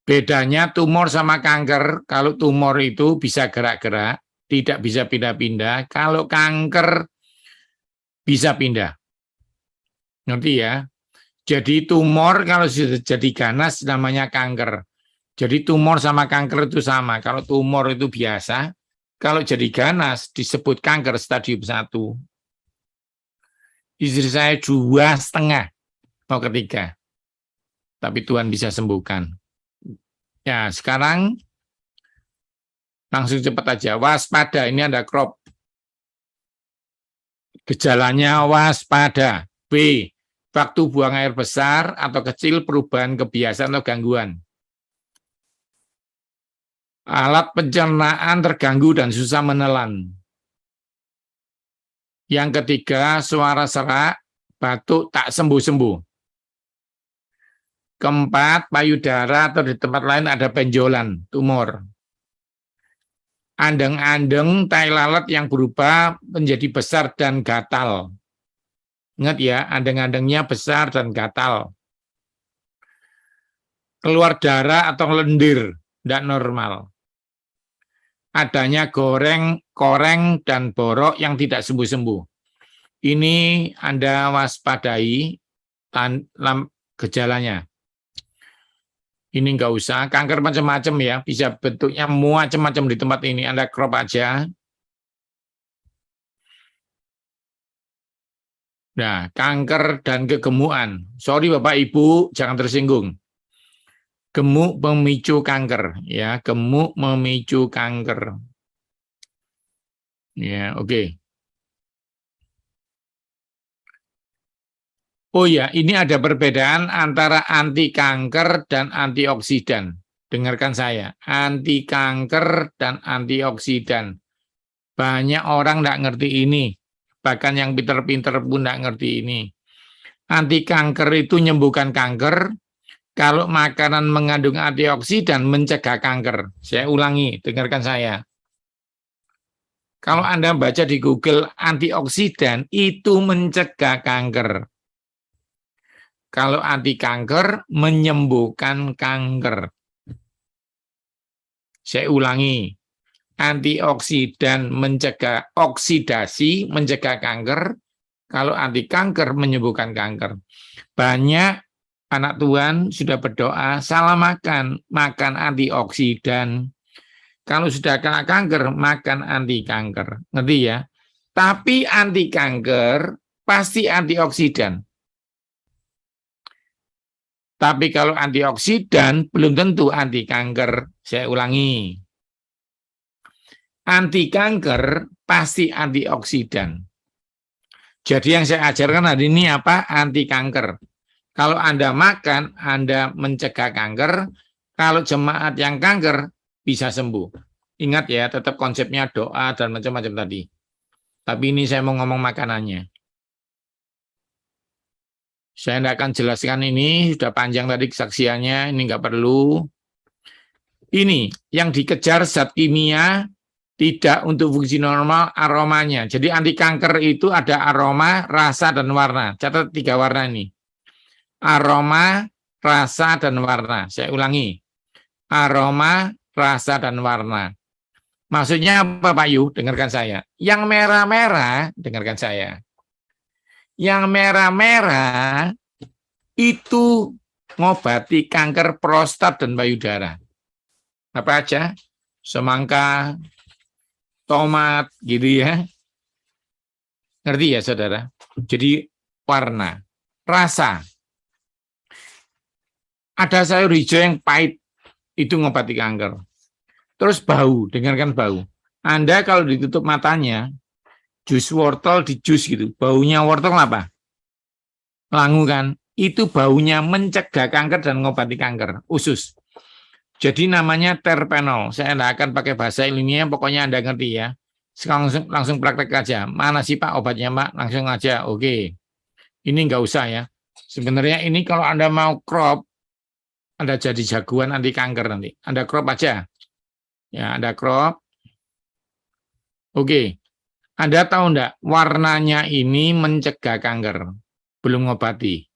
Bedanya tumor sama kanker, kalau tumor itu bisa gerak-gerak, tidak bisa pindah-pindah. Kalau kanker bisa pindah. Ngerti ya? Jadi tumor kalau sudah jadi ganas namanya kanker. Jadi tumor sama kanker itu sama. Kalau tumor itu biasa, kalau jadi ganas disebut kanker stadium 1. Istri saya 2,5 mau ketiga. Tapi Tuhan bisa sembuhkan. Ya, sekarang langsung cepat aja. Waspada, ini ada crop. Gejalanya waspada. B, waktu buang air besar atau kecil, perubahan kebiasaan atau gangguan. Alat pencernaan terganggu dan susah menelan. Yang ketiga, suara serak, batuk tak sembuh-sembuh. Keempat, payudara atau di tempat lain ada benjolan, tumor. Andeng-andeng, tai lalat yang berubah menjadi besar dan gatal. Ingat ya, andeng-andengnya besar dan gatal. Keluar darah atau lendir, tidak normal. Adanya goreng, koreng, dan borok yang tidak sembuh-sembuh. Ini Anda waspadai gejalanya. Ini enggak usah, kanker macam-macam ya, bisa bentuknya macam-macam di tempat ini. Anda crop aja. Nah, kanker dan kegemukan. Sorry Bapak Ibu, jangan tersinggung. Gemuk memicu kanker, ya, gemuk memicu kanker. Ya, oke. Oh ya, ini ada perbedaan antara anti kanker dan antioksidan. Dengarkan saya, anti kanker dan antioksidan. Banyak orang tidak ngerti ini, bahkan yang pinter-pinter pun tidak ngerti ini. Anti kanker itu menyembuhkan kanker, kalau makanan mengandung antioksidan mencegah kanker. Saya ulangi, dengarkan saya. Kalau Anda baca di Google, antioksidan itu mencegah kanker. Kalau anti kanker, menyembuhkan kanker. Saya ulangi, antioksidan mencegah oksidasi, mencegah kanker. Kalau anti kanker, menyembuhkan kanker. Banyak anak Tuhan sudah berdoa, salah makan antioksidan. Kalau sudah kena kanker, makan anti kanker. Ngerti ya? Tapi anti kanker pasti antioksidan. Tapi kalau antioksidan belum tentu anti kanker. Saya ulangi. Anti kanker pasti antioksidan. Jadi yang saya ajarkan hari ini apa? Anti kanker. Kalau Anda makan, Anda mencegah kanker. Kalau jemaat yang kanker bisa sembuh. Ingat ya, tetap konsepnya doa dan macam-macam tadi. Tapi ini saya mau ngomong makanannya. Saya tidak akan jelaskan ini, sudah panjang tadi kesaksiannya, ini nggak perlu. Ini yang dikejar zat kimia tidak untuk fungsi normal aromanya. Jadi anti kanker itu ada aroma, rasa, dan warna. Catat 3 warna ini. Aroma, rasa, dan warna. Saya ulangi. Aroma, rasa, dan warna. Maksudnya apa Pak Yu? Dengarkan saya. Yang merah-merah, dengarkan saya. Yang merah-merah itu ngobati kanker prostat dan payudara. Apa aja? Semangka, tomat, gitu ya. Ngerti ya, saudara? Jadi warna, rasa. Ada sayur hijau yang pahit, itu ngobati kanker. Terus bau, dengarkan bau. Anda kalau ditutup matanya, jus wortel di jus gitu, baunya wortel apa? Langu kan? Itu baunya mencegah kanker dan ngobati kanker, usus. Jadi namanya terpenol. Saya tidak akan pakai bahasa ilmiah, pokoknya Anda ngerti ya. Sekarang langsung praktek aja. Mana sih Pak obatnya Pak? Langsung aja, oke. Ini nggak usah ya. Sebenarnya ini kalau Anda mau crop, Anda jadi jagoan anti kanker nanti. Anda crop aja. Ya, Anda crop. Oke. Anda tahu enggak, warnanya ini mencegah kanker. Belum ngobati.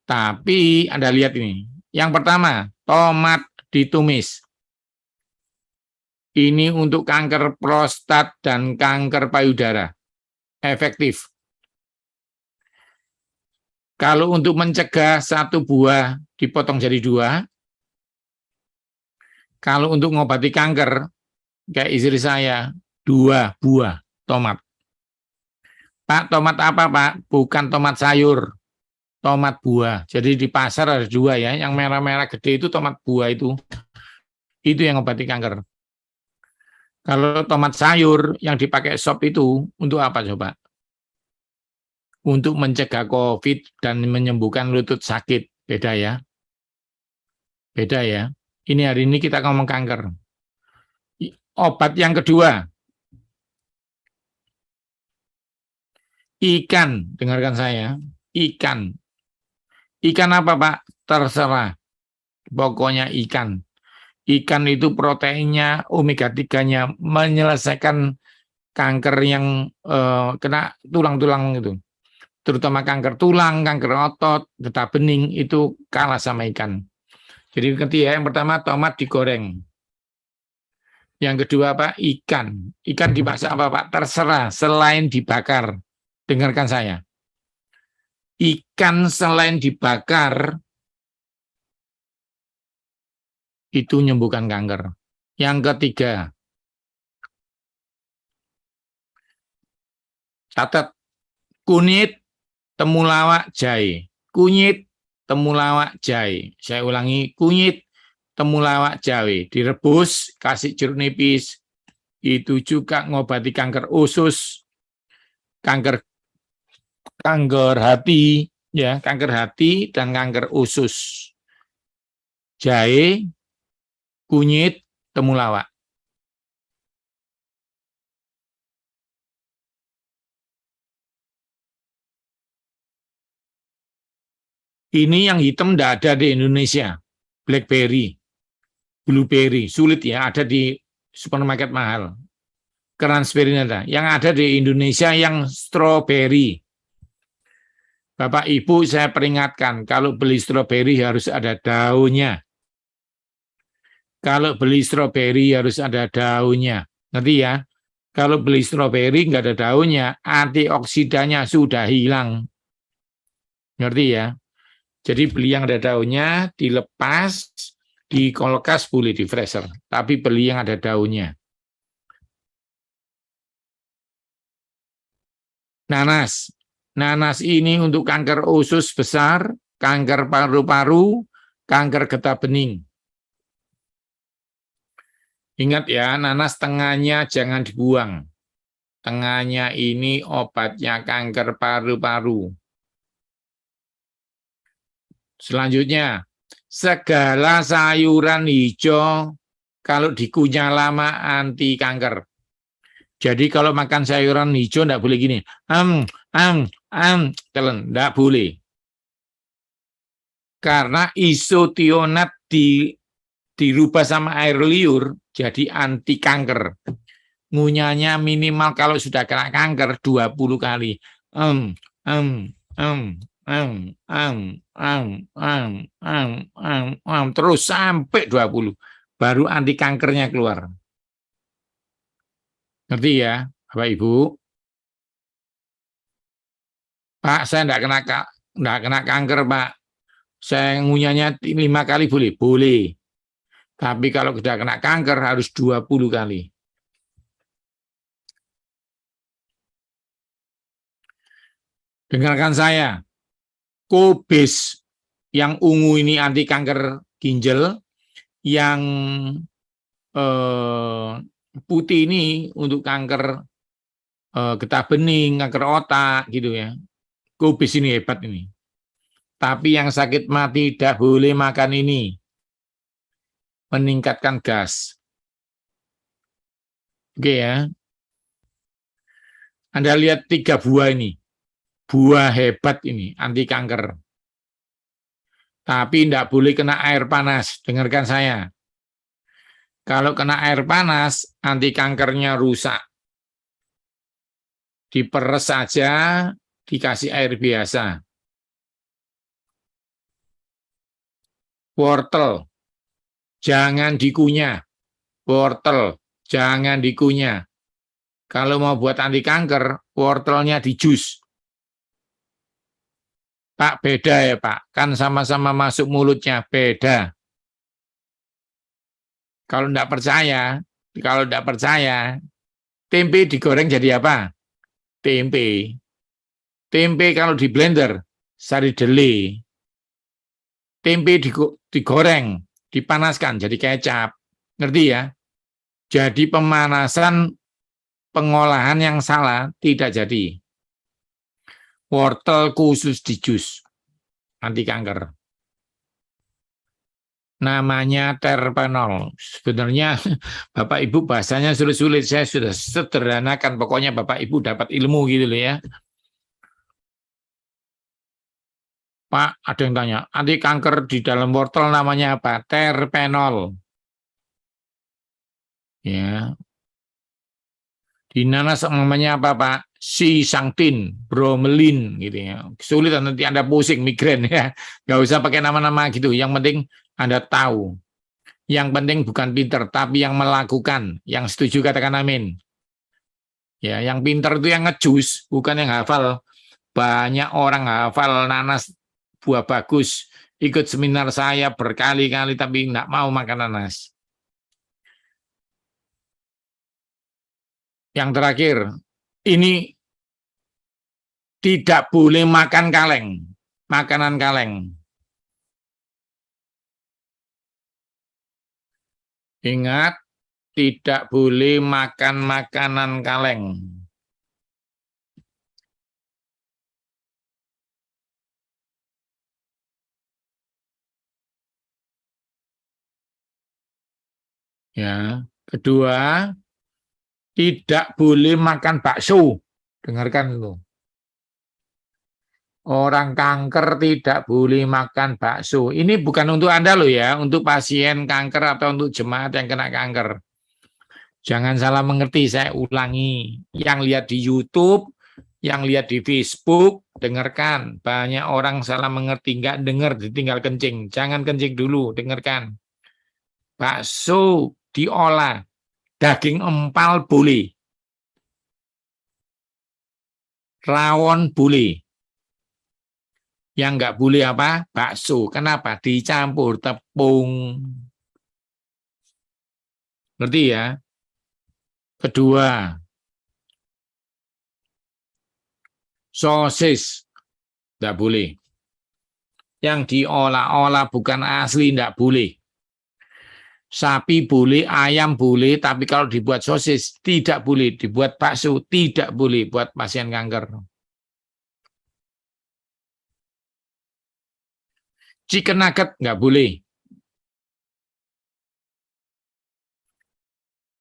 Tapi Anda lihat ini. Yang pertama, tomat ditumis. Ini untuk kanker prostat dan kanker payudara. Efektif. Kalau untuk mencegah satu buah dipotong jadi dua. Kalau untuk mengobati kanker, kayak istri saya, 2 buah tomat. Pak, tomat apa Pak? Bukan tomat sayur, tomat buah. Jadi di pasar ada 2 ya, yang merah-merah gede itu tomat buah itu yang mengobati kanker. Kalau tomat sayur yang dipakai sop itu untuk apa coba? Untuk mencegah COVID dan menyembuhkan lutut sakit. Beda ya. Beda ya. Ini hari ini kita ngomong kanker. Obat yang kedua, ikan. Dengarkan saya, ikan. Ikan apa Pak? Terserah. Pokoknya ikan. Ikan itu proteinnya, omega 3-nya menyelesaikan kanker yang kena tulang-tulang itu. Terutama kanker tulang, kanker otot, getah bening, itu kalah sama ikan. Jadi ketiga, yang pertama tomat digoreng. Yang kedua Pak, ikan. Ikan dimasak apa Pak? Terserah, selain dibakar. Dengarkan saya. Ikan selain dibakar, itu menyembuhkan kanker. Yang ketiga, catat, kunyit, temulawak, jahe. Kunyit, temulawak, jahe. Saya ulangi, kunyit, temulawak, jahe. Direbus, kasih jeruk nipis. Itu juga ngobati kanker usus, kanker hati, ya, kanker hati dan kanker usus. Jahe, kunyit, temulawak. Ini yang hitam tidak ada di Indonesia. Blackberry, blueberry, sulit ya, ada di supermarket mahal. Cranberry ada. Yang ada di Indonesia yang strawberry. Bapak Ibu saya peringatkan, kalau beli strawberry harus ada daunnya. Kalau beli strawberry harus ada daunnya. Ngerti ya? Kalau beli strawberry nggak ada daunnya, antioksidannya sudah hilang. Ngerti ya? Jadi beli yang ada daunnya, dilepas, di kulkas boleh di freezer. Tapi beli yang ada daunnya. Nanas. Nanas ini untuk kanker usus besar, kanker paru-paru, kanker getah bening. Ingat ya, nanas tengahnya jangan dibuang. Tengahnya ini obatnya kanker paru-paru. Selanjutnya, segala sayuran hijau kalau dikunyah lama anti kanker. Jadi kalau makan sayuran hijau enggak boleh gini. Telan, enggak boleh. Karena isotionat dirubah sama air liur jadi anti kanker. Ngunyahnya minimal kalau sudah kena kanker 20 kali. Terus sampai 20. Baru anti kankernya keluar. Ngerti ya, Bapak Ibu? Pak, saya enggak kena kanker, Pak. Saya ngunyahnya 5 kali boleh? Boleh. Tapi kalau sudah kena kanker harus 20 kali. Dengarkan saya, Kobis yang ungu ini anti kanker ginjal, yang putih ini untuk kanker getah bening, kanker otak gitu ya. Kobis ini hebat ini. Tapi yang sakit mah tidak boleh makan ini. Meningkatkan gas. Oke ya. Anda lihat 3 buah ini. Buah hebat ini, anti kanker. Tapi tidak boleh kena air panas. Dengarkan saya. Kalau kena air panas, anti kankernya rusak. Diperes saja, dikasih air biasa. Wortel, jangan dikunyah. Wortel, jangan dikunyah. Kalau mau buat anti kanker, wortelnya di jus. Pak, beda ya Pak. Kan sama-sama masuk mulutnya, beda. Kalau tidak percaya, tempe digoreng jadi apa? Tempe. Tempe kalau di blender, sari deli. Tempe digoreng, dipanaskan jadi kecap. Ngerti ya? Jadi pemanasan pengolahan yang salah tidak jadi. Wortel khusus di jus, anti kanker. Namanya terpenol. Sebenarnya Bapak Ibu bahasanya sulit-sulit, saya sudah sederhanakan. Pokoknya Bapak Ibu dapat ilmu gitu loh ya. Pak, ada yang tanya, anti kanker di dalam wortel namanya apa? Terpenol. Ya. Di nanas namanya apa, Pak? Sisangtin, bromelin gitu ya. Sulit nanti Anda pusing migrain ya. Nggak usah pakai nama-nama gitu. Yang penting Anda tahu. Yang penting bukan pinter, tapi yang melakukan. Yang setuju katakan amin. Ya, yang pinter itu yang ngejus, bukan yang hafal. Banyak orang hafal nanas buah bagus, ikut seminar saya berkali-kali tapi nggak mau makan nanas. Yang terakhir, ini tidak boleh makan kaleng, makanan kaleng. Ingat, tidak boleh makan makanan kaleng. Ya, kedua, tidak boleh makan bakso. Dengarkan itu. Orang kanker tidak boleh makan bakso. Ini bukan untuk Anda loh ya, untuk pasien kanker atau untuk jemaat yang kena kanker. Jangan salah mengerti, saya ulangi. Yang lihat di YouTube, yang lihat di Facebook, dengarkan. Banyak orang salah mengerti, nggak dengar, ditinggal kencing. Jangan kencing dulu, dengarkan. Bakso diolah, daging empal boleh. Rawon boleh. Yang nggak boleh apa? Bakso. Kenapa? Dicampur tepung. Ngerti ya? Kedua, sosis. Nggak boleh. Yang diolah-olah bukan asli, nggak boleh. Sapi boleh, ayam boleh, tapi kalau dibuat sosis, tidak boleh. Dibuat bakso, tidak boleh buat pasien kanker. Chicken nugget nggak boleh.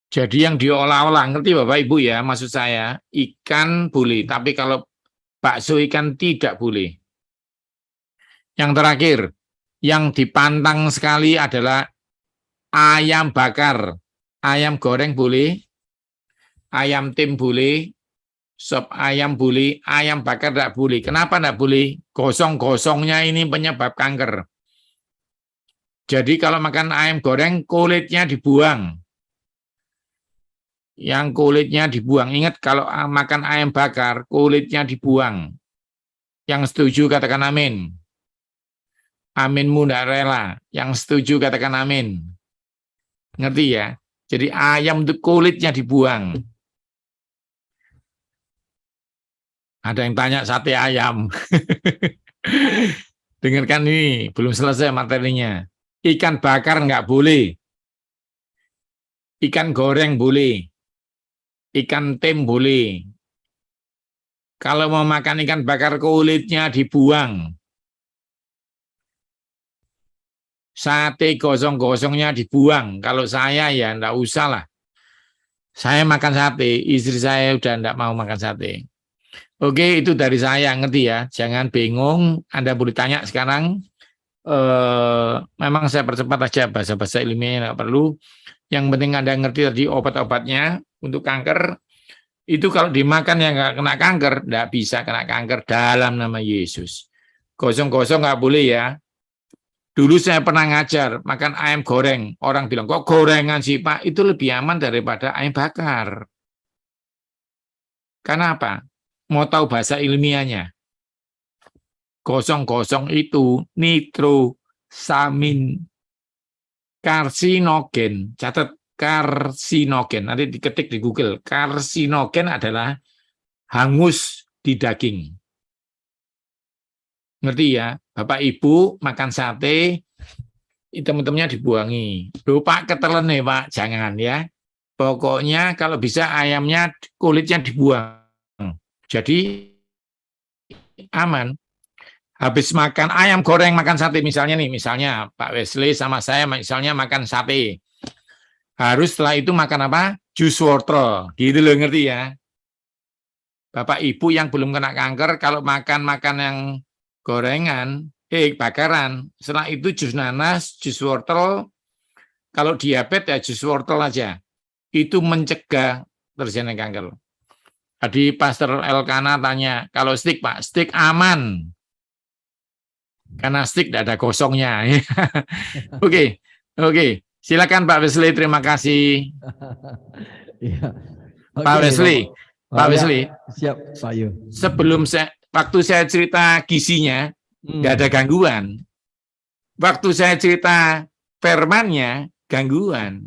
Jadi yang diolah-olah, ngerti Bapak Ibu ya, maksud saya, ikan boleh, tapi kalau bakso ikan tidak boleh. Yang terakhir, yang dipantang sekali adalah ayam bakar. Ayam goreng boleh, ayam tim boleh, sop ayam boleh, ayam bakar tidak boleh. Kenapa tidak boleh? Gosong-gosongnya ini penyebab kanker. Jadi kalau makan ayam goreng, kulitnya dibuang. Yang kulitnya dibuang. Ingat kalau makan ayam bakar, kulitnya dibuang. Yang setuju katakan amin. Aminmu tidak rela. Yang setuju katakan amin. Ngerti ya? Jadi ayam itu kulitnya dibuang. Ada yang tanya sate ayam. Dengarkan ini, belum selesai materinya. Ikan bakar nggak boleh. Ikan goreng boleh. Ikan tem boleh. Kalau mau makan ikan bakar kulitnya dibuang. Sate gosong-gosongnya dibuang. Kalau saya ya enggak usah lah. Saya makan sate, istri saya udah enggak mau makan sate. Oke, itu dari saya, ngerti ya. Jangan bingung, Anda boleh tanya sekarang. Memang saya percepat aja, bahasa-bahasa ilmiahnya enggak perlu. Yang penting Anda ngerti tadi obat-obatnya untuk kanker. Itu kalau dimakan yang nggak kena kanker, enggak bisa kena kanker dalam nama Yesus. Gosong-gosong nggak boleh ya. Dulu saya pernah ngajar makan ayam goreng. Orang bilang, kok gorengan sih Pak? Itu lebih aman daripada ayam bakar. Karena apa? Mau tahu bahasa ilmiahnya? Gosong-gosong itu nitrosamin karsinogen. Catat karsinogen. Nanti diketik di Google. Karsinogen adalah hangus di daging. Ngerti ya? Bapak Ibu makan sate, teman-temannya dibuangi. Loh Pak, ketelen nih Pak, jangan ya. Pokoknya kalau bisa ayamnya kulitnya dibuang. Jadi aman. Habis makan ayam goreng, makan sate misalnya nih, misalnya Pak Wesley sama saya misalnya makan sate. Harus setelah itu makan apa? Jus wortel. Gitu loh, ngerti ya? Bapak Ibu yang belum kena kanker, kalau makan yang gorengan, bakaran, setelah itu jus nanas, jus wortel, kalau diabetes ya jus wortel aja. Itu mencegah terjadinya kanker. Tadi Pastor Elkana tanya, kalau stik Pak, stik aman. Karena stik tidak ada kosongnya. Oke. Silakan Pak Wesley, terima kasih. Iya. Pak Wesley, Pak Wesley. Siap, Pak Yu. Sebelum waktu saya cerita gizinya, nggak ada gangguan. Waktu saya cerita firmannya, gangguan.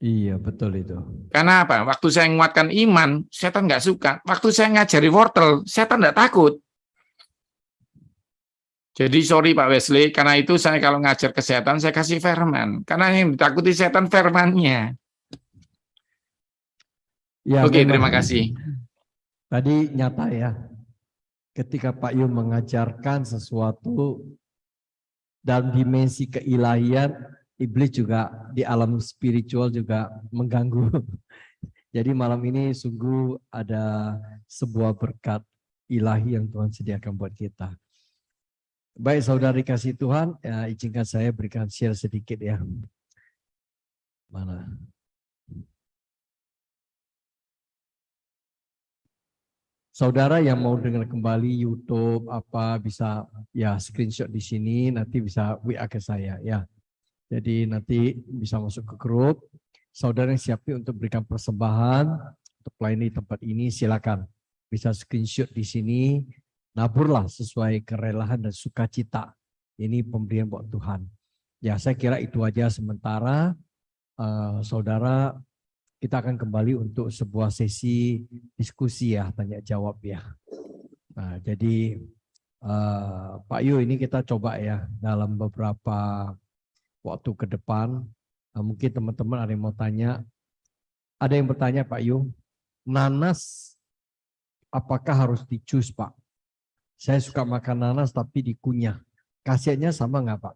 Iya, betul itu. Karena apa? Waktu saya menguatkan iman, setan nggak suka. Waktu saya ngajari wortel, setan nggak takut. Jadi sorry Pak Wesley, karena itu saya kalau ngajar kesehatan, saya kasih firman. Karena yang ditakuti setan firmannya. Ya, Oke, terima kasih. Tadi nyata ya, ketika Pak Yu mengajarkan sesuatu dalam dimensi keilahian, iblis juga di alam spiritual juga mengganggu. Jadi malam ini sungguh ada sebuah berkat ilahi yang Tuhan sediakan buat kita. Baik saudari kasih Tuhan, ya, izinkan saya berikan share sedikit ya. Mana? Saudara yang mau dengar kembali YouTube apa bisa ya screenshot di sini, nanti bisa WA ke saya ya. Jadi nanti bisa masuk ke grup. Saudara yang siapin untuk berikan persembahan untuk melayani tempat ini, silakan bisa screenshot di sini. Naburlah sesuai kerelaan dan sukacita. Ini pemberian buat Tuhan. Ya, saya kira itu aja sementara. Saudara, kita akan kembali untuk sebuah sesi diskusi ya, tanya jawab ya. Nah, jadi Pak Yu, ini kita coba ya dalam beberapa waktu ke depan. Mungkin teman-teman ada yang mau tanya. Ada yang bertanya Pak Yu, nanas apakah harus dicus Pak? Saya suka makan nanas tapi dikunyah. Khasiatnya sama nggak Pak?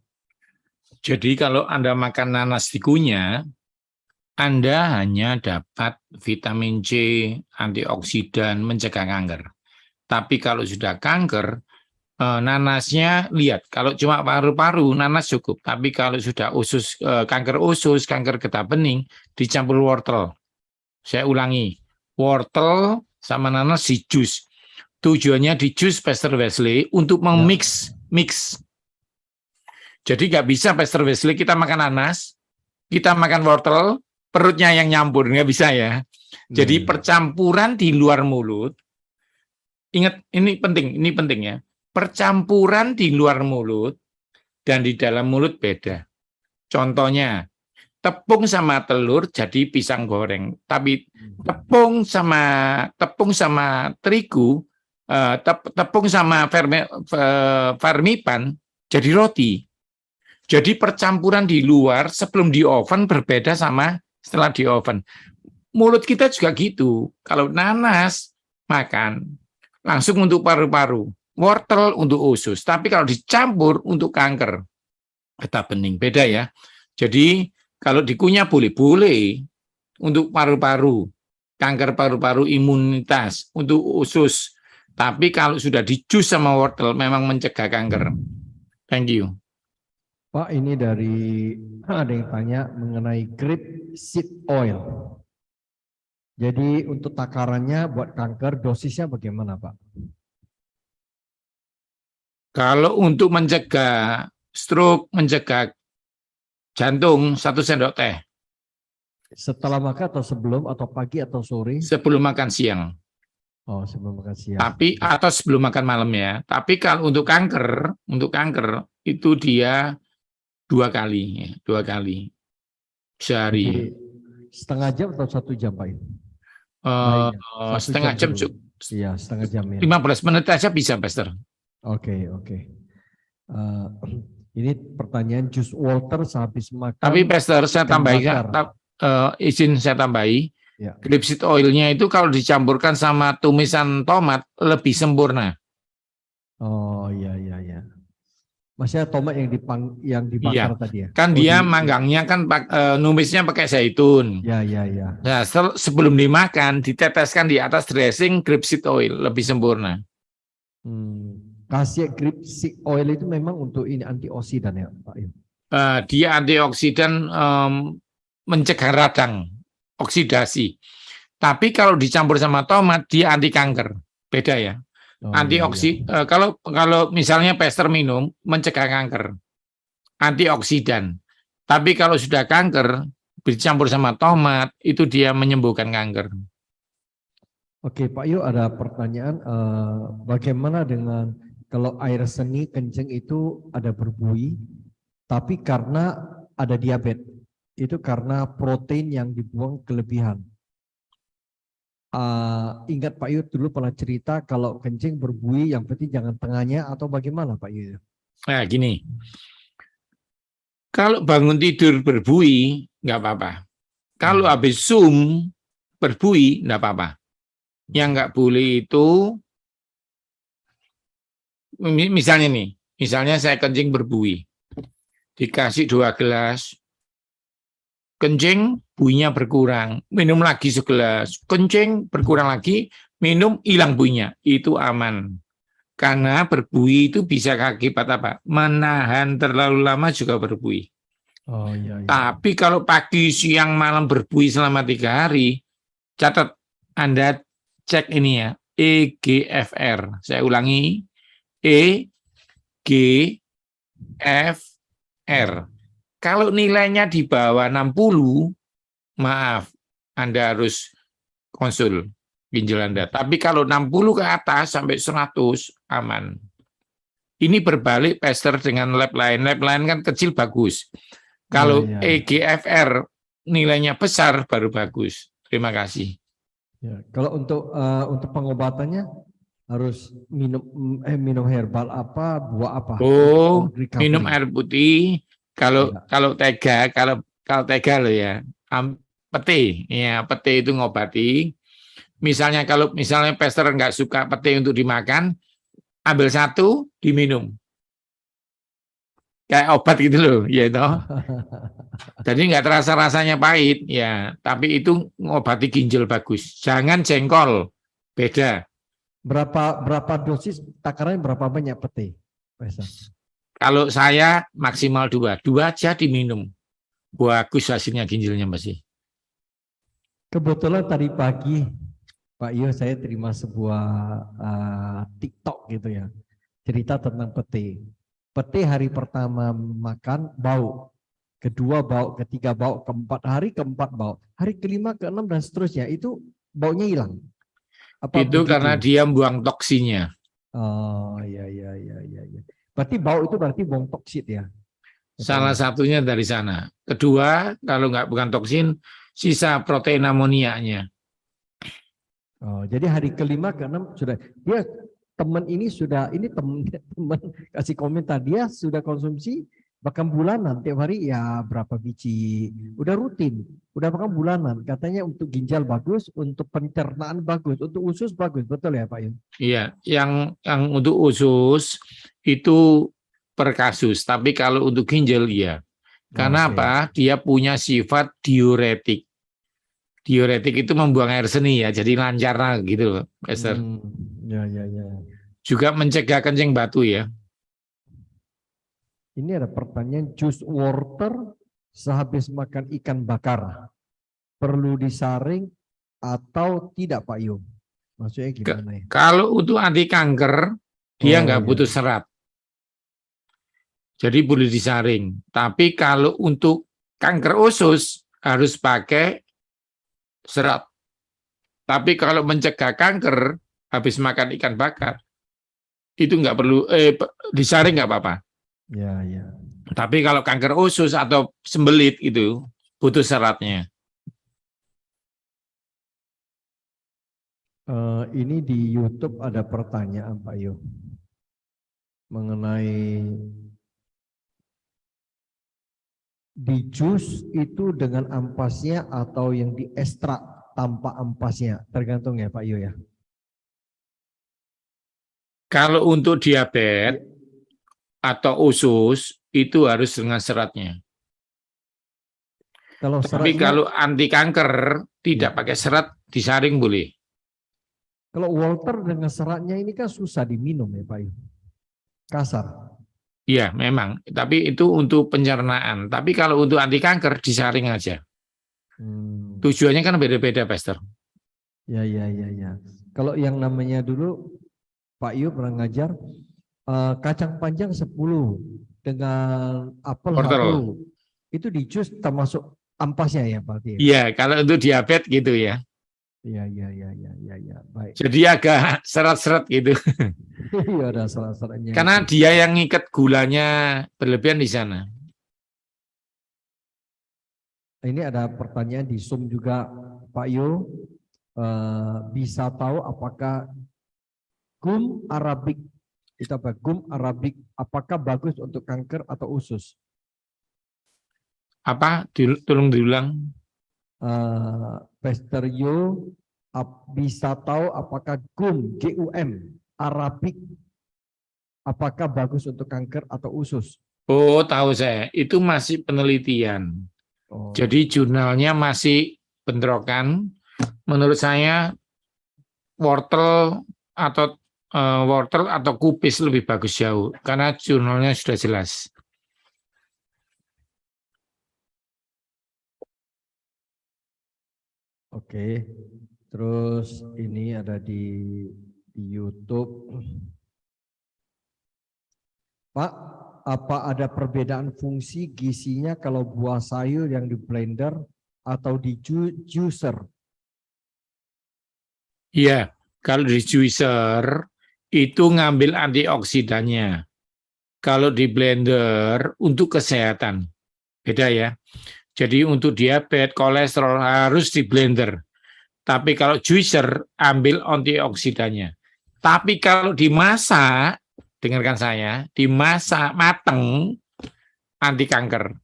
Jadi kalau Anda makan nanas dikunyah, Anda hanya dapat vitamin C, antioksidan, mencegah kanker. Tapi kalau sudah kanker, nanasnya lihat. Kalau cuma paru-paru, nanas cukup. Tapi kalau sudah kanker usus, kanker getah bening, dicampur wortel. Saya ulangi, wortel sama nanas di jus. Tujuannya di jus Pastor Wesley untuk mix. Jadi nggak bisa Pastor Wesley kita makan nanas, kita makan wortel, perutnya yang nyampur, nggak bisa ya. Jadi percampuran di luar mulut, ingat ini penting ya. Percampuran di luar mulut dan di dalam mulut beda. Contohnya, tepung sama telur jadi pisang goreng, tapi tepung sama terigu tepung sama vermipan jadi roti. Jadi percampuran di luar sebelum di oven berbeda sama setelah di oven. Mulut kita juga gitu. Kalau nanas makan langsung untuk paru-paru, wortel untuk usus. Tapi kalau dicampur untuk kanker, getah bening beda ya. Jadi kalau dikunyah boleh untuk paru-paru, kanker paru-paru, imunitas, untuk usus. Tapi kalau sudah di jus sama wortel memang mencegah kanker. Thank you. Pak, ini dari ada yang tanya mengenai grape seed oil. Jadi untuk takarannya buat kanker dosisnya bagaimana, Pak? Kalau untuk mencegah stroke, mencegah jantung, 1 sendok teh. Setelah makan atau sebelum atau pagi atau sore? Sebelum makan siang. Oh, sebelum makan siang. Tapi atau sebelum makan malam ya. Tapi kalau untuk kanker itu dia 2 kali, 2 kali sehari. Jadi, setengah jam atau 1 jam, Pak? Setengah jam cukup. Iya, setengah jam ya. 15 menit aja bisa, Pastor. Oke. Ini pertanyaan jus Walter sehabis makan. Tapi Pastor, saya tambahi, izin saya tambahi. Ya. Grapeseed oilnya itu kalau dicampurkan sama tumisan tomat lebih sempurna. Oh iya. Maksudnya tomat yang dibakar tadi ya? Kan dia manggangnya kan numisnya pakai zaitun. Ya. Nah, sebelum dimakan diteteskan di atas dressing grapeseed oil lebih sempurna. Khasiat grapeseed oil itu memang untuk ini antioksidan ya, Pak? Dia antioksidan, mencegah radang, oksidasi. Tapi kalau dicampur sama tomat dia anti kanker. Beda ya. Kalau misalnya Pastor minum mencegah kanker, antioksidan. Tapi kalau sudah kanker dicampur sama tomat itu dia menyembuhkan kanker. Oke, Pak Yu, ada pertanyaan, bagaimana dengan kalau air seni kencing itu ada berbuih, tapi karena ada diabetes, itu karena protein yang dibuang kelebihan. Ingat Pak Yu dulu pernah cerita kalau kencing berbuih yang penting jangan tengahnya atau bagaimana Pak Yu? Nah gini, kalau bangun tidur berbuih nggak apa-apa. Kalau habis Zoom berbuih nggak apa-apa. Yang nggak boleh itu, misalnya saya kencing berbuih, dikasih 2 gelas, kencing buihnya berkurang, minum lagi segelas, kencing berkurang lagi, minum hilang buihnya, itu aman. Karena berbuih itu bisa akibat apa? Menahan terlalu lama juga berbuih. Oh iya. Tapi kalau pagi, siang, malam berbuih selama 3 hari, catat, Anda cek ini ya, EGFR. Saya ulangi, EGFR. Kalau nilainya di bawah 60, maaf, Anda harus konsul ginjal Anda. Tapi kalau 60 ke atas sampai 100, aman. Ini berbalik Pastor dengan lab lain. Lab lain kan kecil bagus. Kalau EGFR nilainya besar baru bagus. Terima kasih. Ya, kalau untuk pengobatannya harus minum herbal apa, buah apa? Oh, minum air putih. Kalau tega loh ya, pete ya, pete itu ngobati. Misalnya Pastor nggak suka pete untuk dimakan, ambil 1 diminum, kayak obat gitu loh, ya toh. Jadi nggak terasa rasanya pahit ya, tapi itu ngobati ginjal bagus. Jangan jengkol, beda. Berapa dosis takarannya, berapa banyak pete, Pastor? Kalau saya maksimal 2 aja diminum. Bagus hasilnya ginjalnya masih. Kebetulan tadi pagi Pak Iyo saya terima sebuah TikTok gitu ya. Cerita tentang pete. Pete hari pertama makan bau. Kedua bau, ketiga bau, keempat bau. Hari kelima, keenam dan seterusnya itu baunya hilang. Apa itu begitu? Karena dia buang toksinya. Oh iya. Berarti bau itu berarti buang toksit ya? Salah satunya dari sana. Kedua, kalau bukan toksin, sisa protein amoniaknya. Oh, jadi hari kelima, keenam sudah. Dia teman ini teman kasih komentar, dia sudah konsumsi bahkan bulanan, tiap hari ya berapa biji, udah rutin, udah bahkan bulanan. Katanya untuk ginjal bagus, untuk pencernaan bagus, untuk usus bagus, betul ya Pak Yun? Iya, yang untuk usus itu per kasus, tapi kalau untuk ginjal ya. Karena Oke. apa? Dia punya sifat diuretik. Diuretik itu membuang air seni ya, jadi lancar gitu loh, Esther. Ya, ya, ya. Juga mencegah kencing batu ya. Ini ada pertanyaan, jus wortel sehabis makan ikan bakar perlu disaring atau tidak Pak Yum? Maksudnya gimana ya? Kalau untuk anti kanker, dia Oh, nggak ya. butuh serat. Jadi boleh disaring. Tapi kalau untuk kanker usus harus pakai serat. Tapi kalau mencegah kanker habis makan ikan bakar itu nggak perlu disaring nggak apa-apa. Ya, ya. Tapi kalau kanker usus atau sembelit itu butuh seratnya. Ini di YouTube ada pertanyaan Pak Yum mengenai di jus itu dengan ampasnya atau yang diekstrak tanpa ampasnya, tergantung ya Pak Yu ya. Kalau untuk diabetes atau usus itu harus dengan seratnya. Kalau Tapi seratnya, kalau anti kanker tidak pakai serat, disaring boleh. kalau Walter dengan seratnya ini kan susah diminum ya Pak Yu. Kasar. Iya, memang. Tapi itu untuk pencernaan. Tapi kalau untuk anti kanker disaring aja. Tujuannya kan beda-beda, Pastor. Ya, ya, ya, ya. Kalau yang namanya dulu Pak Yu pernah ngajar kacang panjang 10 dengan apel Wortel. 1 itu di jus termasuk ampasnya ya Pak Yu? Iya, kalau untuk diabetes gitu ya. Iya, iya, iya, iya, iya, ya. Baik. Jadi agak serat-serat gitu. Iya, ada serat-seratnya. Karena dia yang ngikat gulanya berlebihan di sana. Ini ada pertanyaan di Zoom juga Pak Yu, bisa tahu apakah gum arabik itu apa? Gum arabik apakah bagus untuk kanker atau usus? Apa? Tolong diulang. Pastor Yu bisa tahu apakah gum arabik apakah bagus untuk kanker atau usus? Oh, tahu saya. Itu masih penelitian. Oh. Jadi jurnalnya masih bentrokan. Menurut saya wortel atau kubis lebih bagus jauh karena jurnalnya sudah jelas. Oke. Terus ini ada di YouTube. Pak, apa ada perbedaan fungsi gizinya kalau buah sayur yang di blender atau di juicer? Iya, kalau di juicer itu ngambil antioksidannya. Kalau di blender untuk kesehatan. Beda ya. Jadi untuk diabetes, kolesterol harus di blender. Tapi kalau juicer ambil antioksidannya. Tapi kalau dimasak, dengarkan saya, dimasak mateng anti kanker.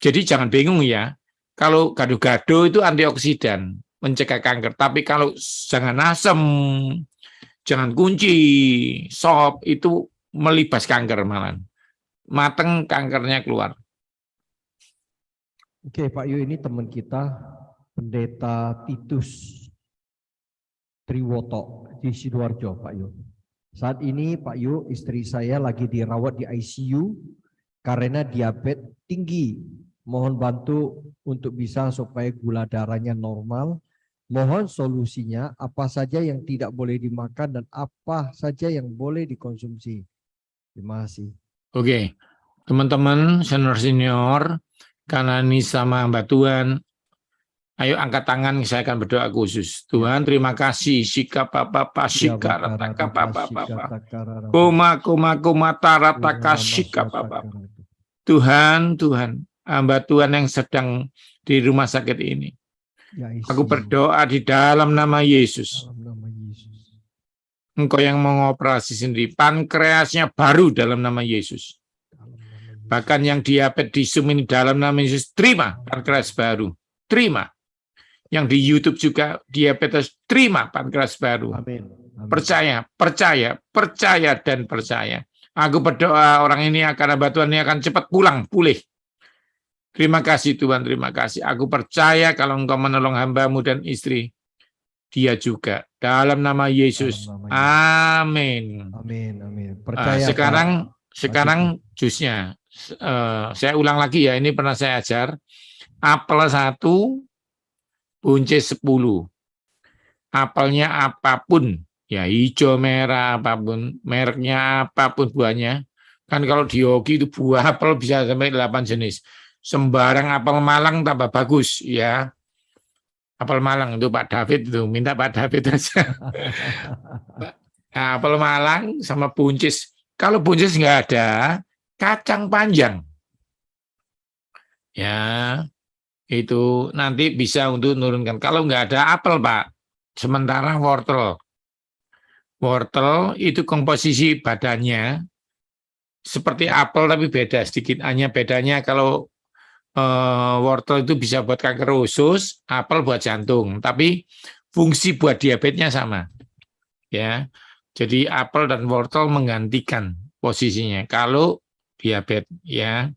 Jadi jangan bingung ya. Kalau gado-gado itu antioksidan, mencegah kanker. Tapi kalau jangan asam, jangan kunci, sop itu melibas kanker malah. Mateng kankernya keluar. Oke, Pak Yu ini teman kita, Pendeta Titus Triwoto di Sidoarjo, Pak Yu. Saat ini Pak Yu, istri saya lagi dirawat di ICU karena diabetes tinggi. Mohon bantu untuk bisa supaya gula darahnya normal. Mohon solusinya apa saja yang tidak boleh dimakan dan apa saja yang boleh dikonsumsi. Terima kasih. Oke, teman-teman senior, karena ini sama Mbak Tuhan, ayo angkat tangan, saya akan berdoa khusus. Tuhan, terima kasih. Shika papa shika rataka papa papa. Koma tarataka shika papa. Tuhan, hamba Tuhan yang sedang di rumah sakit ini. Aku berdoa di dalam nama Yesus. engkau yang mengoperasi sendiri. Pankreasnya baru dalam nama Yesus. Bahkan yang diabetes di Zoom ini dalam nama Yesus, terima pankreas baru. Terima. Yang di YouTube juga diabetes, terima pankreas baru. Amin. Amin. Percaya, percaya, percaya, dan percaya. Aku berdoa orang ini akan, hamba Tuhan ini akan cepat pulang, pulih. Terima kasih Tuhan, terima kasih. Aku percaya kalau engkau menolong hamba-Mu dan istri, dia juga. Dalam nama Yesus. Dalam nama Yesus. Amin. Amin. Amin. Percaya, Sekarang jusnya. Saya ulang lagi ya, ini pernah saya ajar. Apel 1, buncis 10. Apelnya apapun, ya hijau, merah, apapun, mereknya apapun buahnya. Kan kalau di Hoki itu buah apel bisa sampai 8 jenis. Sembarang apel Malang tambah bagus, ya. Apel Malang itu Pak David itu, minta Pak David aja. Nah, apel Malang sama buncis. Kalau buncis nggak ada, kacang panjang. Ya, itu nanti bisa untuk menurunkan. Kalau nggak ada apel, Pak, sementara wortel. Wortel itu komposisi badannya seperti apel tapi beda sedikit. Hanya bedanya kalau wortel itu bisa buat kanker usus, apel buat jantung. Tapi fungsi buat diabetesnya sama. Ya, jadi apel dan wortel menggantikan posisinya. Kalau diabetes, ya.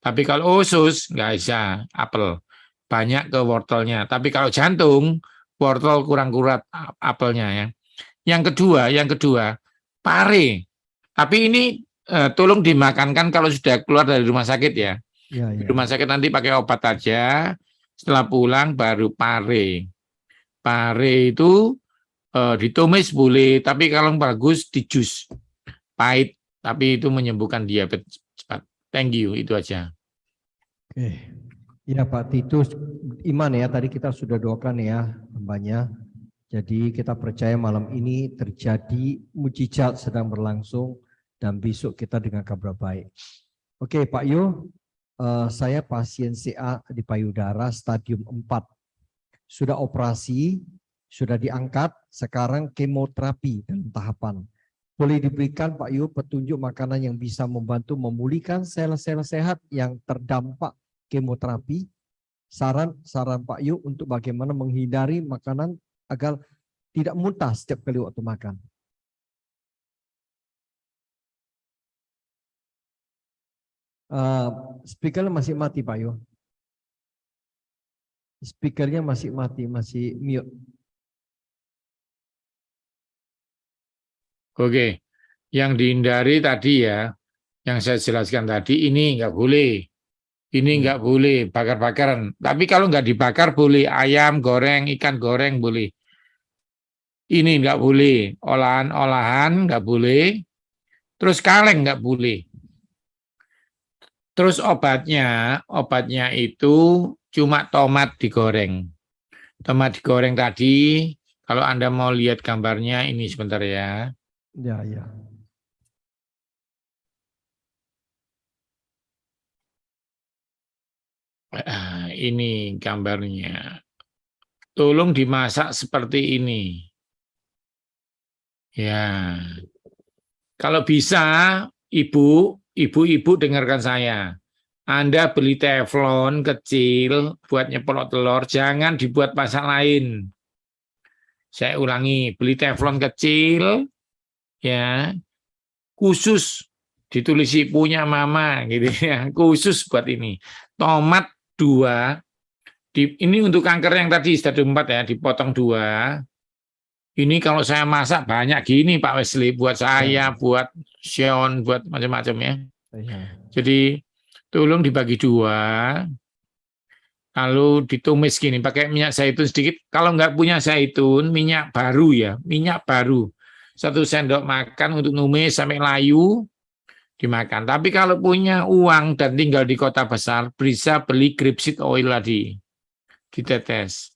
Tapi kalau usus nggak bisa apel, banyak ke wortelnya. Tapi kalau jantung, wortel kurang kuat apelnya ya. Yang kedua, pare. Tapi ini tolong dimakankan kalau sudah keluar dari rumah sakit ya. Di rumah sakit nanti pakai obat aja. Setelah pulang baru pare. Pare itu ditumis boleh, tapi kalau bagus di jus. Pahit, tapi itu menyembuhkan diabetes cepat. Thank you, itu aja. Oke. Ya Pak Titus, iman ya, tadi kita sudah doakan ya hambanya. Jadi kita percaya malam ini terjadi mujizat sedang berlangsung dan besok kita dengan kabar baik. Oke Pak Yo, saya pasien CA di payudara stadium 4. Sudah operasi, sudah diangkat, sekarang kemoterapi dalam tahapan. Boleh diberikan Pak Yu petunjuk makanan yang bisa membantu memulihkan sel-sel sehat yang terdampak kemoterapi. Saran Pak Yu untuk bagaimana menghindari makanan agar tidak muntah setiap kali waktu makan. Speakernya masih mati Pak Yu. Speakernya masih mati, masih mute. Oke, yang dihindari tadi ya, yang saya jelaskan tadi, ini nggak boleh. Ini nggak boleh bakar-bakaran. Tapi kalau nggak dibakar boleh, ayam goreng, ikan goreng boleh. Ini nggak boleh, olahan-olahan nggak boleh. Terus kaleng nggak boleh. Terus obatnya itu cuma tomat digoreng. Tomat digoreng tadi, kalau Anda mau lihat gambarnya, ini sebentar ya. Ya. Ini gambarnya. Tolong dimasak seperti ini. Ya. Kalau bisa, ibu-ibu dengarkan saya. Anda beli teflon kecil buat nyeplok telur, jangan dibuat masak lain. Saya ulangi, beli teflon kecil, ya, khusus ditulisi punya mama, gitu ya, khusus buat ini. Tomat 2, ini untuk kanker yang tadi stadium 4 ya, dipotong 2. Ini kalau saya masak banyak gini Pak Wesley, buat saya, buat Sean, buat macam-macam ya. Jadi tolong dibagi 2, lalu ditumis gini, pakai minyak zaitun sedikit. Kalau nggak punya zaitun, minyak baru ya, minyak baru. 1 sendok makan untuk numis sampai layu, dimakan. Tapi kalau punya uang dan tinggal di kota besar, bisa beli grapeseed oil tadi, ditetes.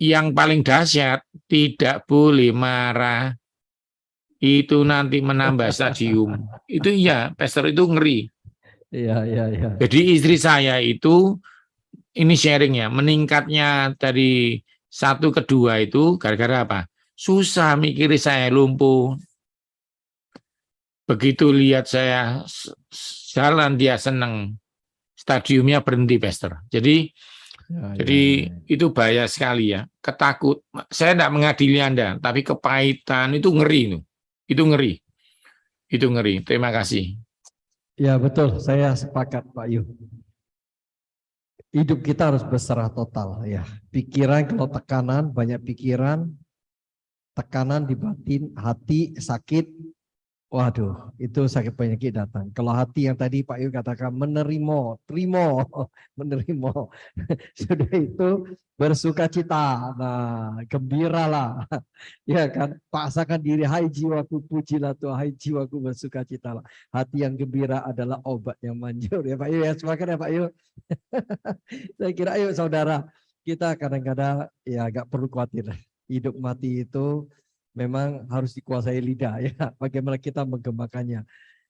Yang paling dahsyat, tidak boleh marah. Itu nanti menambah stadium. Itu iya, Pastor, itu ngeri. Iya. Jadi istri saya itu, ini sharing ya, meningkatnya dari 1 ke 2 itu gara-gara apa? susah mikir saya lumpuh. Begitu lihat saya jalan dia seneng, stadiumnya berhenti, Pastor. Jadi itu bahaya sekali ya. Ketakut. Saya tidak mengadili Anda, tapi kepahitan itu ngeri. Itu ngeri. Itu ngeri. Terima kasih. Ya betul, saya sepakat Pak Yu. Hidup kita harus berserah total ya. Pikiran kalau tekanan, banyak pikiran, tekanan di batin, hati sakit. Waduh, itu sakit penyakit datang. Kalau hati yang tadi Pak Yu katakan menerima, terima, menerima. Sudah itu bersuka cita. Nah, gembiralah. Ya kan, paksakan diri, hai jiwaku pujilah Tuhan, hai jiwaku bersuka cita lah. Hati yang gembira adalah obat yang manjur ya Pak Yu ya. Semangat ya Pak Yu. Saya kira ayo saudara, kita kadang-kadang ya agak perlu khawatir. Hidup mati itu memang harus dikuasai lidah ya. Bagaimana kita menggemakannya.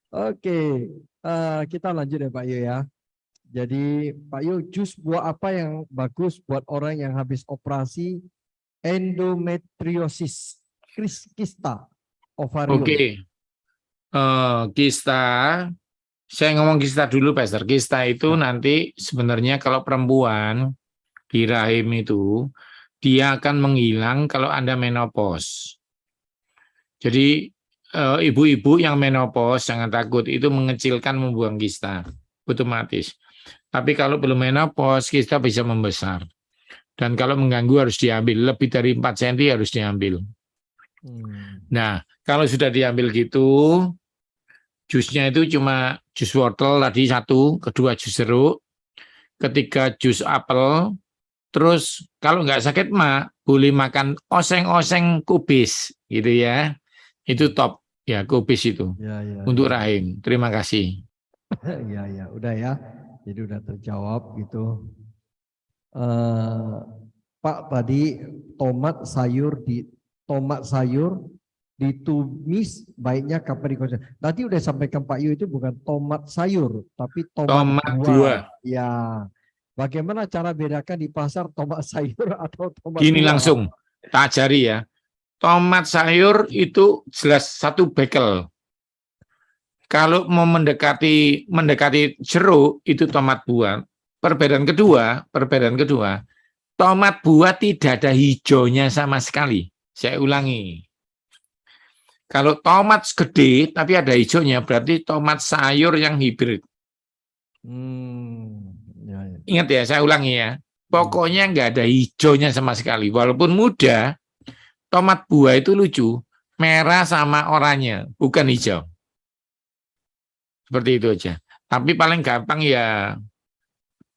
Oke, kita lanjut ya Pak Yu ya. Jadi Pak Yu, jus buah apa yang bagus buat orang yang habis operasi endometriosis, kista, ovarium? Oke. Kista, saya ngomong kista dulu, Pastor. Kista itu nanti sebenarnya kalau perempuan di rahim itu, dia akan menghilang kalau Anda menopause. Jadi ibu-ibu yang menopause jangan takut, itu mengecilkan, membuang kista otomatis. Tapi kalau belum menopause, kista bisa membesar. Dan kalau mengganggu harus diambil, lebih dari 4 cm harus diambil. Nah, kalau sudah diambil gitu, jusnya itu cuma jus wortel tadi 1, kedua jus jeruk, ketiga jus apel, terus kalau nggak sakit mah boleh makan oseng-oseng kubis gitu ya. Itu top ya, kubis itu untuk rahim. Terima kasih. Ya, udah ya. Jadi udah terjawab gitu. Pak tadi tomat sayur ditumis baiknya kapan dikonsumsi. Tadi udah sampaikan Pak Yu itu bukan tomat sayur, tapi tomat buah. Ya. Bagaimana cara bedakan di pasar tomat sayur atau tomat Gini buah? Langsung tak ajari ya. Tomat sayur itu jelas satu bekel. Kalau mau mendekati jeruk itu tomat buah. Perbedaan kedua, tomat buah tidak ada hijaunya sama sekali. Saya ulangi. Kalau tomat gede tapi ada hijaunya, berarti tomat sayur yang hibrid. Ingat ya, saya ulangi ya. Pokoknya nggak ada hijaunya sama sekali. Walaupun muda, tomat buah itu lucu, merah sama oranye, bukan hijau. Seperti itu aja. Tapi paling gampang ya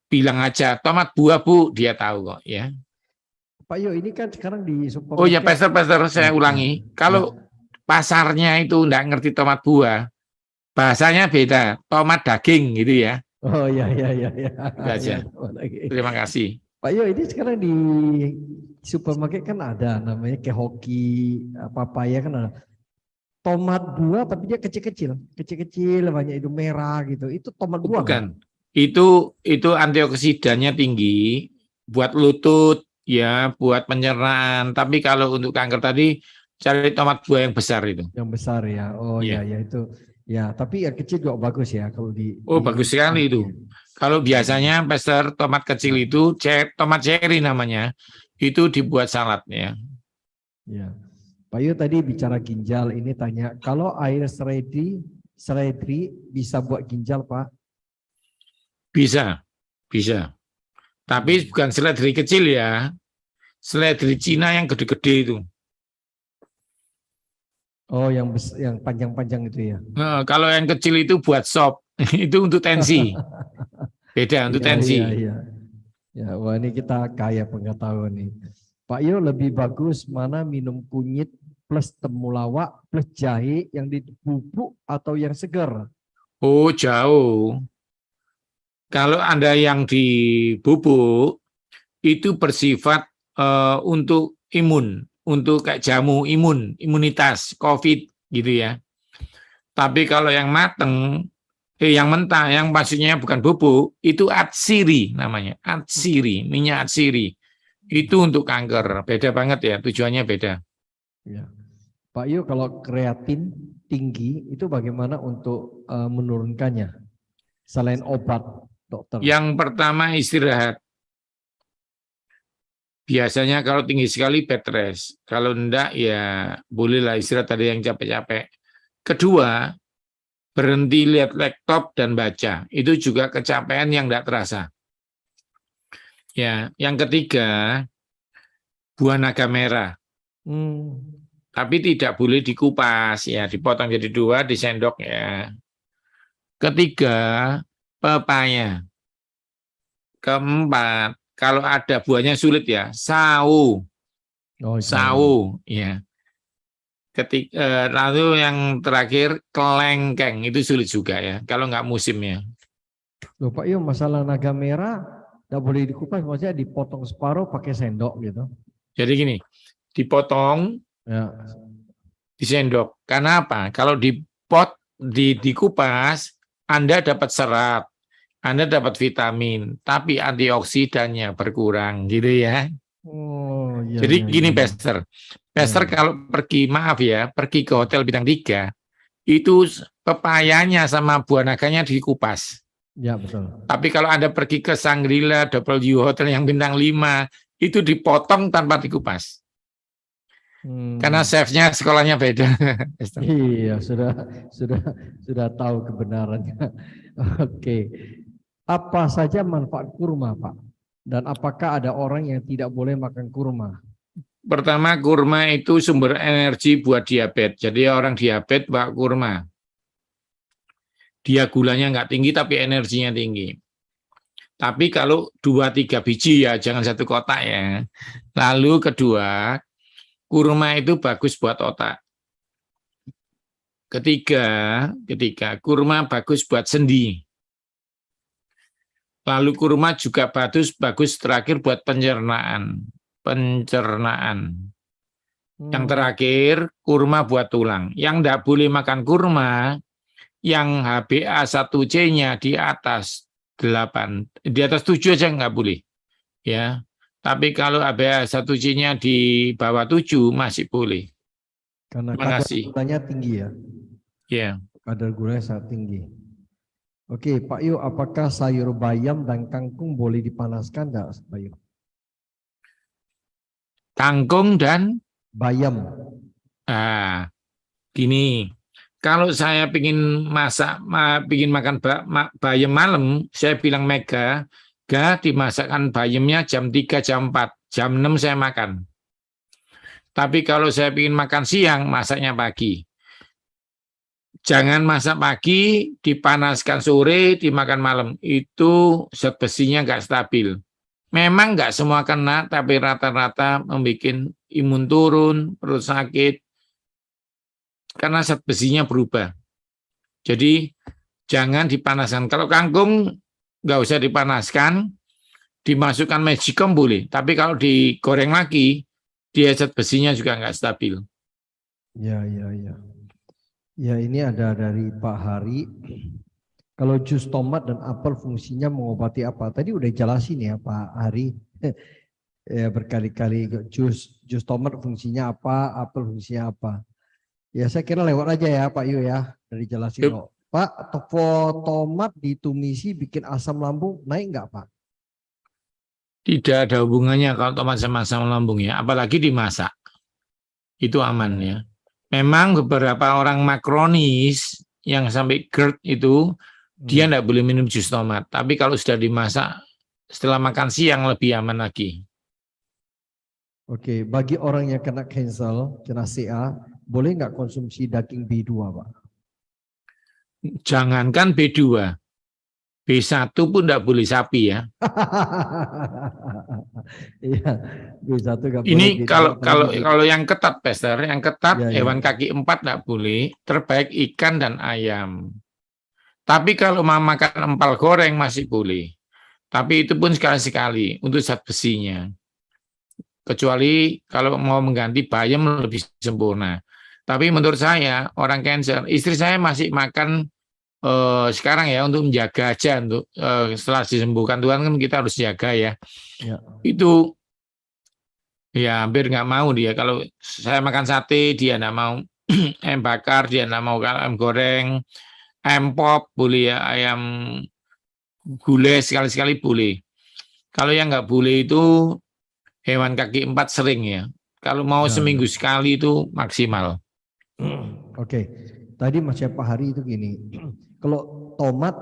bilang aja tomat buah Bu, dia tahu kok ya. Pak Yo, ini kan sekarang di supermarket. Oh ya, Pastor, saya ulangi. Kalau pasarnya itu nggak ngerti tomat buah, bahasanya beda, tomat daging gitu ya. Oh ya. Itu aja. Terima kasih. Pak Yo, ini sekarang di supermarket kan ada namanya kayak hoki, papaya kan ada. Tomat buah tapi dia kecil-kecil, banyak itu merah gitu. Itu tomat buah bukan? Itu antioksidannya tinggi, buat lutut ya, buat pencernaan. Tapi kalau untuk kanker tadi cari tomat buah yang besar itu. Yang besar ya. Oh ya itu. Ya, tapi yang kecil juga bagus ya kalau di. Bagus sekali itu. Kalau biasanya Pastor tomat kecil itu tomat cherry namanya, itu dibuat salad ya. Ya. Pak Yu tadi bicara ginjal, ini tanya, kalau air seledri bisa buat ginjal, Pak? Bisa. Tapi bukan seledri kecil ya. Seledri Cina yang gede-gede itu. Oh, yang panjang-panjang itu ya. Nah, kalau yang kecil itu buat sop, itu untuk tensi. Beda untuk tensi. Iya. Ya, wah ini kita kaya pengetahuan nih. Pak Yo, lebih bagus mana minum kunyit plus temulawak plus jahe yang dibubuk atau yang segar? Oh, jauh. Kalau Anda yang dibubuk itu bersifat untuk imun, untuk kayak jamu imunitas COVID gitu ya. Tapi kalau yang mateng, yang mentah, yang maksudnya bukan bubuk, itu atsiri namanya, minyak atsiri. Itu untuk kanker, beda banget ya, tujuannya beda. Ya. Pak Yu, kalau kreatin tinggi itu bagaimana untuk menurunkannya? Selain obat, dokter. Yang pertama istirahat. Biasanya kalau tinggi sekali bed rest. Kalau enggak ya bolehlah istirahat, tadi yang capek-capek. Kedua, berhenti lihat laptop dan baca. Itu juga kecapean yang enggak terasa. Ya, yang ketiga, buah naga merah. Tapi tidak boleh dikupas ya, dipotong jadi 2, disendok ya. Ketiga, pepaya. Keempat, kalau ada buahnya sulit ya, sawo. Oh, Sawo ya. Lalu yang terakhir kelengkeng, itu sulit juga ya kalau nggak musimnya. Loh Pak Yu, masalah naga merah nggak boleh dikupas, maksudnya dipotong separuh pakai sendok gitu. Jadi gini, dipotong, Ya. disendok. Karena apa? Kalau dikupas, Anda dapat serat, Anda dapat vitamin, tapi antioksidannya berkurang gitu ya. Oh, iya, Jadi iya, gini iya. Pester Ya, kalau pergi, maaf ya, pergi ke hotel bintang 3, itu pepayanya sama buah naganya dikupas. ya betul. Tapi kalau Anda pergi ke Shangri-La, W Hotel yang bintang 5, itu dipotong tanpa dikupas. Karena chefnya sekolahnya beda. Iya, sudah tahu kebenarannya. Oke. Apa saja manfaat kurma, Pak? Dan apakah ada orang yang tidak boleh makan kurma? Pertama, kurma itu sumber energi buat diabetes. Jadi orang diabetes bawa kurma. Dia gulanya nggak tinggi tapi energinya tinggi. Tapi kalau 2-3 biji ya jangan 1 kotak ya. Lalu kedua, kurma itu bagus buat otak. Ketiga, kurma bagus buat sendi. Lalu kurma juga bagus terakhir buat pencernaan. Yang terakhir, kurma buat tulang. Yang enggak boleh makan kurma, yang HbA1c-nya di atas 8, di atas 7 aja enggak boleh. Ya. Tapi kalau HbA1c-nya di bawah 7 masih boleh. Karena Terima kadar kasih. gulanya tinggi ya. Ya. Kadar gulanya sangat tinggi. Oke, Pak Yu, apakah sayur bayam dan kangkung boleh dipanaskan enggak, Pak Yu? Kangkung dan Bayam. Gini, kalau saya pingin makan bayam malam, saya bilang Mega, dimasakkan bayamnya jam 3, jam 4, jam 6 saya makan. Tapi kalau saya ingin makan siang, masaknya pagi. Jangan masak pagi, dipanaskan sore, dimakan malam. Itu zat besinya nggak stabil. Memang nggak semua kena, tapi rata-rata membuat imun turun, perut sakit, karena zat besinya berubah. Jadi jangan dipanaskan. Kalau kangkung nggak usah dipanaskan, dimasukkan magicom boleh. Tapi kalau digoreng lagi, dia zat besinya juga nggak stabil. Ya. Ya, ini ada dari Pak Hari. Kalau jus tomat dan apel fungsinya mengobati apa? Tadi udah jelasin ya Pak Hari. Ya berkali-kali jus tomat fungsinya apa, apel fungsinya apa. Ya saya kira lewat aja ya Pak Yu ya, dari jelasin kok. Pak, tomat ditumisi bikin asam lambung naik nggak Pak? Tidak ada hubungannya kalau tomat sama asam lambung ya, apalagi dimasak. Itu aman ya. Memang beberapa orang makronis yang sampai GERD itu, dia tidak boleh minum jus tomat. Tapi kalau sudah dimasak, setelah makan siang lebih aman lagi. Oke, bagi orang yang kena cancel, kena CA, boleh nggak konsumsi daging B2 Pak? Jangankan B2, B1 pun tidak boleh sapi ya. Iya, B1 nggak boleh. Ini kalau yang ketat, Pester, yang ketat ya. hewan kaki 4 tidak boleh, terbaik ikan dan ayam. Tapi kalau mau makan empal goreng masih boleh. Tapi itu pun sekali-sekali untuk zat besinya. Kecuali kalau mau mengganti bayam lebih sempurna. Tapi menurut saya orang cancer, istri saya masih makan sekarang ya untuk menjaga aja, untuk setelah disembuhkan Tuhan kan kita harus jaga ya. Itu Ya hampir nggak mau dia. Kalau saya makan sate, dia nggak mau. Ayam bakar, dia nggak mau. Kalau ayam goreng, ayam pop boleh ya, ayam gulai sekali-sekali boleh. Kalau yang nggak boleh itu hewan kaki empat sering ya. Kalau mau Ya, seminggu ya. sekali itu maksimal. Oke, tadi Mas Pak Hari itu gini, kalau tomat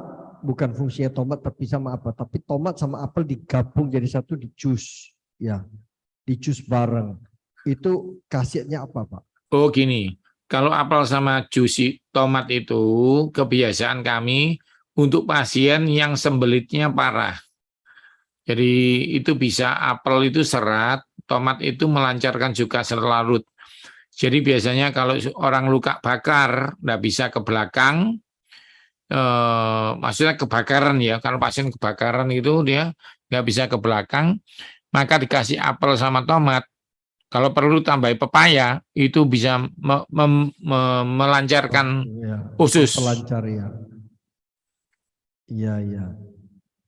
bukan fungsinya tomat tapi sama apa, tapi tomat sama apel digabung jadi satu di jus, ya, di jus bareng. Itu khasiatnya apa, Pak? Oh gini, kalau apel sama jus tomat itu kebiasaan kami untuk pasien yang sembelitnya parah. Jadi itu bisa apel itu serat, tomat itu melancarkan juga sel larut. Jadi biasanya kalau orang luka bakar, nggak bisa ke belakang, maksudnya kebakaran ya. Kalau pasien kebakaran itu dia nggak bisa ke belakang, maka dikasih apel sama tomat. Kalau perlu tambahin pepaya, itu bisa melancarkan Ya, usus. pelancar ya. Iya, iya.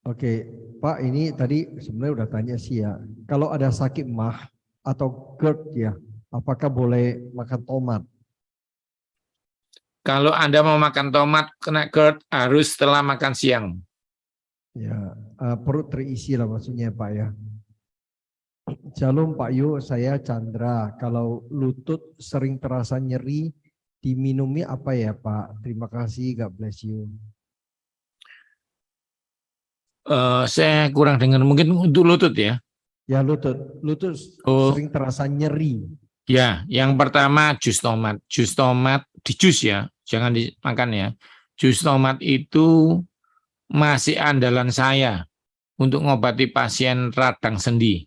Oke, Pak, ini tadi sebenarnya udah tanya sih ya. Kalau ada sakit mah atau GERD ya, apakah boleh makan tomat? Kalau Anda mau makan tomat, kena GERD, harus setelah makan siang. Ya, perut terisi lah maksudnya Pak ya. Shalom Pak Yu, saya Chandra. Kalau lutut sering terasa nyeri, diminumi apa ya Pak? Terima kasih, God bless you. Saya kurang dengar, mungkin untuk lutut ya. Ya lutut Oh, sering terasa nyeri. ya, yang pertama jus tomat. Jus tomat di jus ya, jangan dimakan ya. Jus tomat itu masih andalan saya untuk ngobati pasien radang sendi.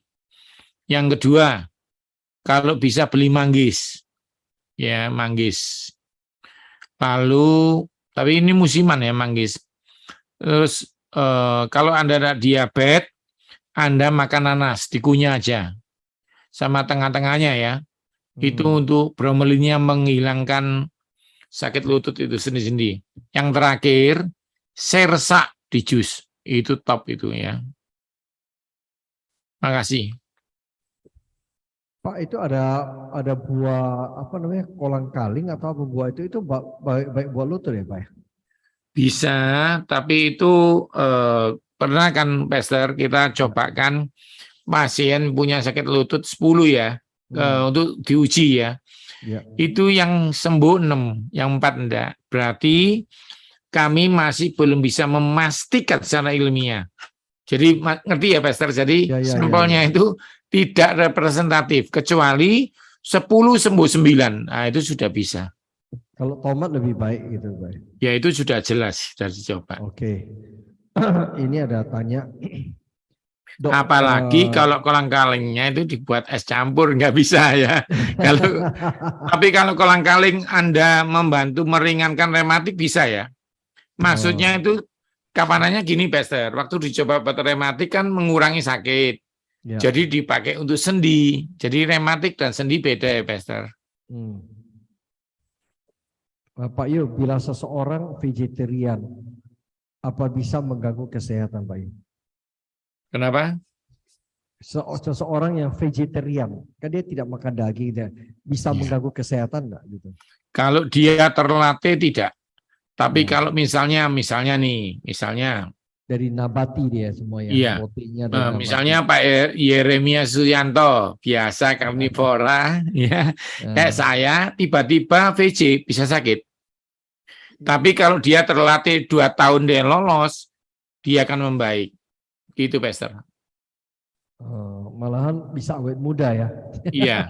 Yang kedua, kalau bisa beli manggis. Ya, manggis. Lalu, tapi ini musiman ya manggis. Terus kalau Anda ada diabetes, Anda makan nanas, dikunyah aja. Sama tengah-tengahnya ya. Itu untuk bromelinnya menghilangkan sakit lutut itu sendi-sendi. Yang terakhir, sersa di jus. Itu top itu ya. Makasih. Pak itu ada buah apa namanya kolang kaling atau apa buah itu baik buat lutut ya Pak? Bisa, tapi itu pernah kan Pester kita cobakan pasien punya sakit lutut 10 ya untuk diuji ya. Ya. Itu yang sembuh 6, yang 4 enggak. Berarti kami masih belum bisa memastikan secara ilmiah. Jadi ngerti ya Pester, jadi sampelnya itu tidak representatif kecuali 10 sembuh 9. Nah, itu sudah bisa. Kalau tomat lebih baik gitu Pak. Ya itu sudah jelas, sudah dicoba. Oke. Ini ada tanya. Dok, Apalagi kalau kolang-kalingnya itu dibuat es campur, nggak bisa ya. Tapi kalau kolang-kaling Anda membantu meringankan rematik bisa ya. Maksudnya itu kapanannya gini, Pester. Waktu dicoba obat rematik kan mengurangi sakit. ya. Jadi dipakai untuk sendi. Jadi rematik dan sendi beda ya, Pester. Pak Yu, bila seseorang vegetarian, apa bisa mengganggu kesehatan Pak Yu? Kenapa? Seseorang yang vegetarian, kan dia tidak makan daging, bisa mengganggu kesehatan enggak gitu? Kalau dia terlatih tidak. Tapi kalau misalnya nih, misalnya dari nabati dia semua ya, iya. Misalnya Pak Yeremia Suyanto, biasa karnivora, ya, kayak saya, tiba-tiba VJ bisa sakit. Tapi kalau dia terlatih 2 tahun dia lolos, dia akan membaik. Gitu, Pester. Malahan bisa awet muda ya. Iya.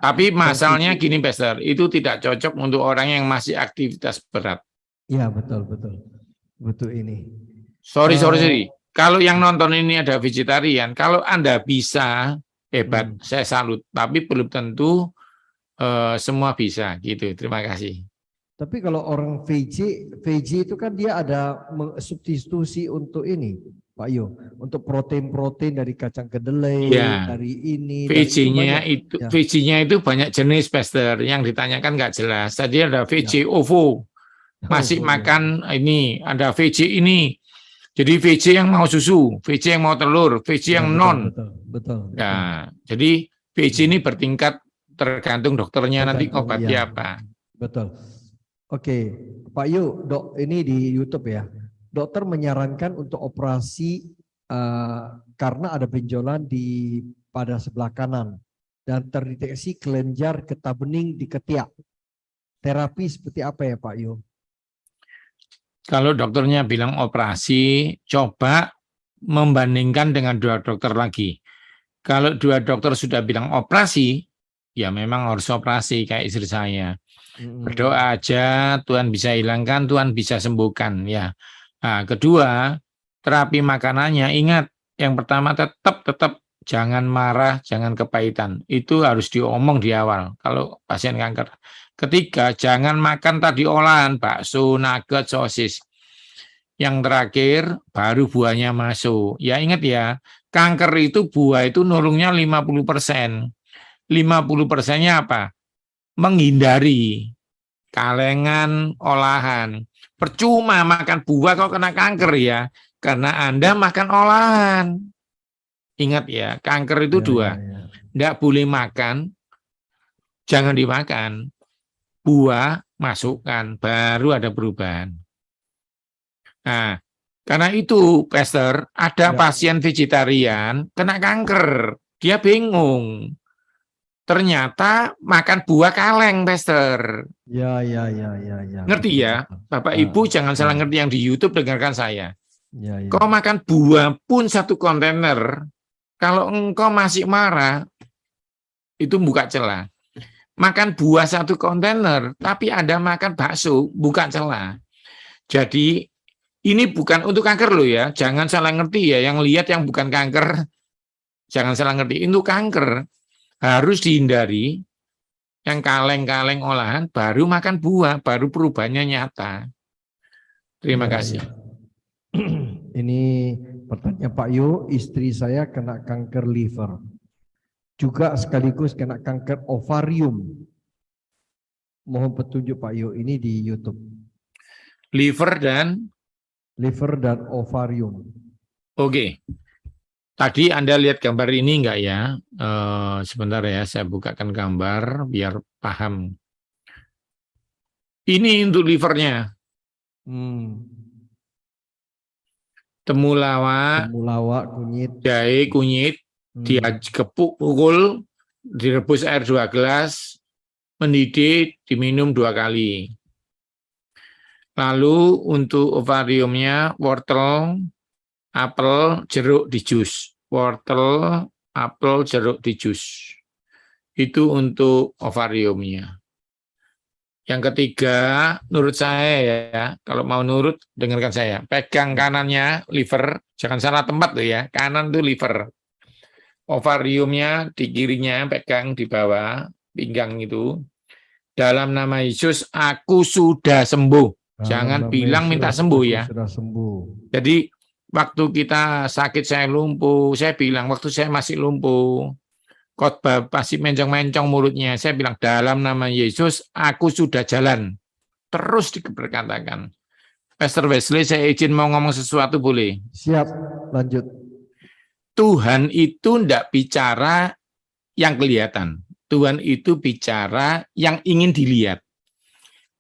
Tapi masalahnya gini, Pester, itu tidak cocok untuk orang yang masih aktivitas berat. Iya, betul. Betul ini. Sorry. Kalau yang nonton ini ada vegetarian, kalau Anda bisa, hebat, saya salut. Tapi belum tentu semua bisa, gitu. Terima kasih. Tapi kalau orang VG itu kan dia ada substitusi untuk ini, Pak Yo, untuk protein dari kacang kedelai, dari ini. VG-nya itu banyak jenis, Pester. Yang ditanyakan nggak jelas. Tadi ada VG OVO. Masih makan ini, ada VJ ini. Jadi VJ yang mau susu, VJ yang mau telur, VJ yang non. Betul. Nah, jadi PJ ini bertingkat tergantung dokternya nanti Tergantung, obatnya iya. apa. Betul. Oke, Pak Yu, dok, ini di YouTube ya. Dokter menyarankan untuk operasi karena ada benjolan pada sebelah kanan dan terdeteksi kelenjar getah bening di ketiak. Terapi seperti apa ya Pak Yu? Kalau dokternya bilang operasi, coba membandingkan dengan 2 dokter lagi. Kalau 2 dokter sudah bilang operasi, ya memang harus operasi kayak istri saya. Berdoa aja, Tuhan bisa hilangkan, Tuhan bisa sembuhkan. Ya. Nah, kedua, terapi makanannya, ingat, yang pertama tetap jangan marah, jangan kepahitan. Itu harus diomong di awal kalau pasien kanker. Ketiga, jangan makan tadi olahan, bakso, nugget, sosis. Yang terakhir, baru buahnya masuk. Ya ingat ya, kanker itu buah itu nulungnya 50%. 50%-nya apa? Menghindari kalengan olahan. Percuma makan buah kok kena kanker ya, karena Anda makan olahan. Ingat ya, kanker itu 2. Tidak boleh makan, jangan dimakan. Buah, masukkan, baru ada perubahan. Nah, karena itu, Pastor, ada pasien vegetarian kena kanker. Dia bingung. Ternyata makan buah kaleng, Pastor. Ya. Ngerti Betul, ya? betul. Bapak Ibu jangan salah ngerti yang di YouTube, dengarkan saya. Ya. Kau makan buah pun 1 kontainer, kalau engkau masih marah, itu buka celah. Makan buah 1 kontainer, tapi Anda makan bakso, buka celah. Jadi, ini bukan untuk kanker loh ya, jangan salah ngerti ya, yang lihat yang bukan kanker, jangan salah ngerti, itu kanker, harus dihindari, yang kaleng-kaleng olahan, baru makan buah, baru perubahannya nyata. Terima kasih. Ini pertanyaan Pak Yu, istri saya kena kanker liver. Juga sekaligus kena kanker ovarium. Mohon petunjuk Pak Yu, ini di YouTube. Liver dan ovarium. Oke. Tadi Anda lihat gambar ini enggak ya? Sebentar ya, saya bukakan gambar biar paham. Ini untuk livernya. Temulawak, kunyit, jahe, kunyit, dia kepuk, pukul, direbus air 2 gelas, mendidih, diminum 2 kali. Lalu untuk ovariumnya, wortel, apel, jeruk di jus. Wortel, apel, jeruk di jus. Itu untuk ovariumnya. Yang ketiga, menurut saya ya, kalau mau nurut, dengarkan saya. Pegang kanannya, liver, jangan salah tempat loh ya, kanan itu liver. Ovariumnya di kirinya, pegang di bawah, pinggang itu. Dalam nama Yesus, aku sudah sembuh. Jangan bilang minta sembuh ya. Sudah sembuh. Jadi waktu kita sakit saya lumpuh, saya bilang waktu saya masih lumpuh, khotbah pasti mencong-mencong mulutnya, saya bilang dalam nama Yesus aku sudah jalan. Terus diberkatakan. Pastor Wesley, saya izin mau ngomong sesuatu boleh? Siap, lanjut. Tuhan itu tidak bicara yang kelihatan. Tuhan itu bicara yang ingin dilihat.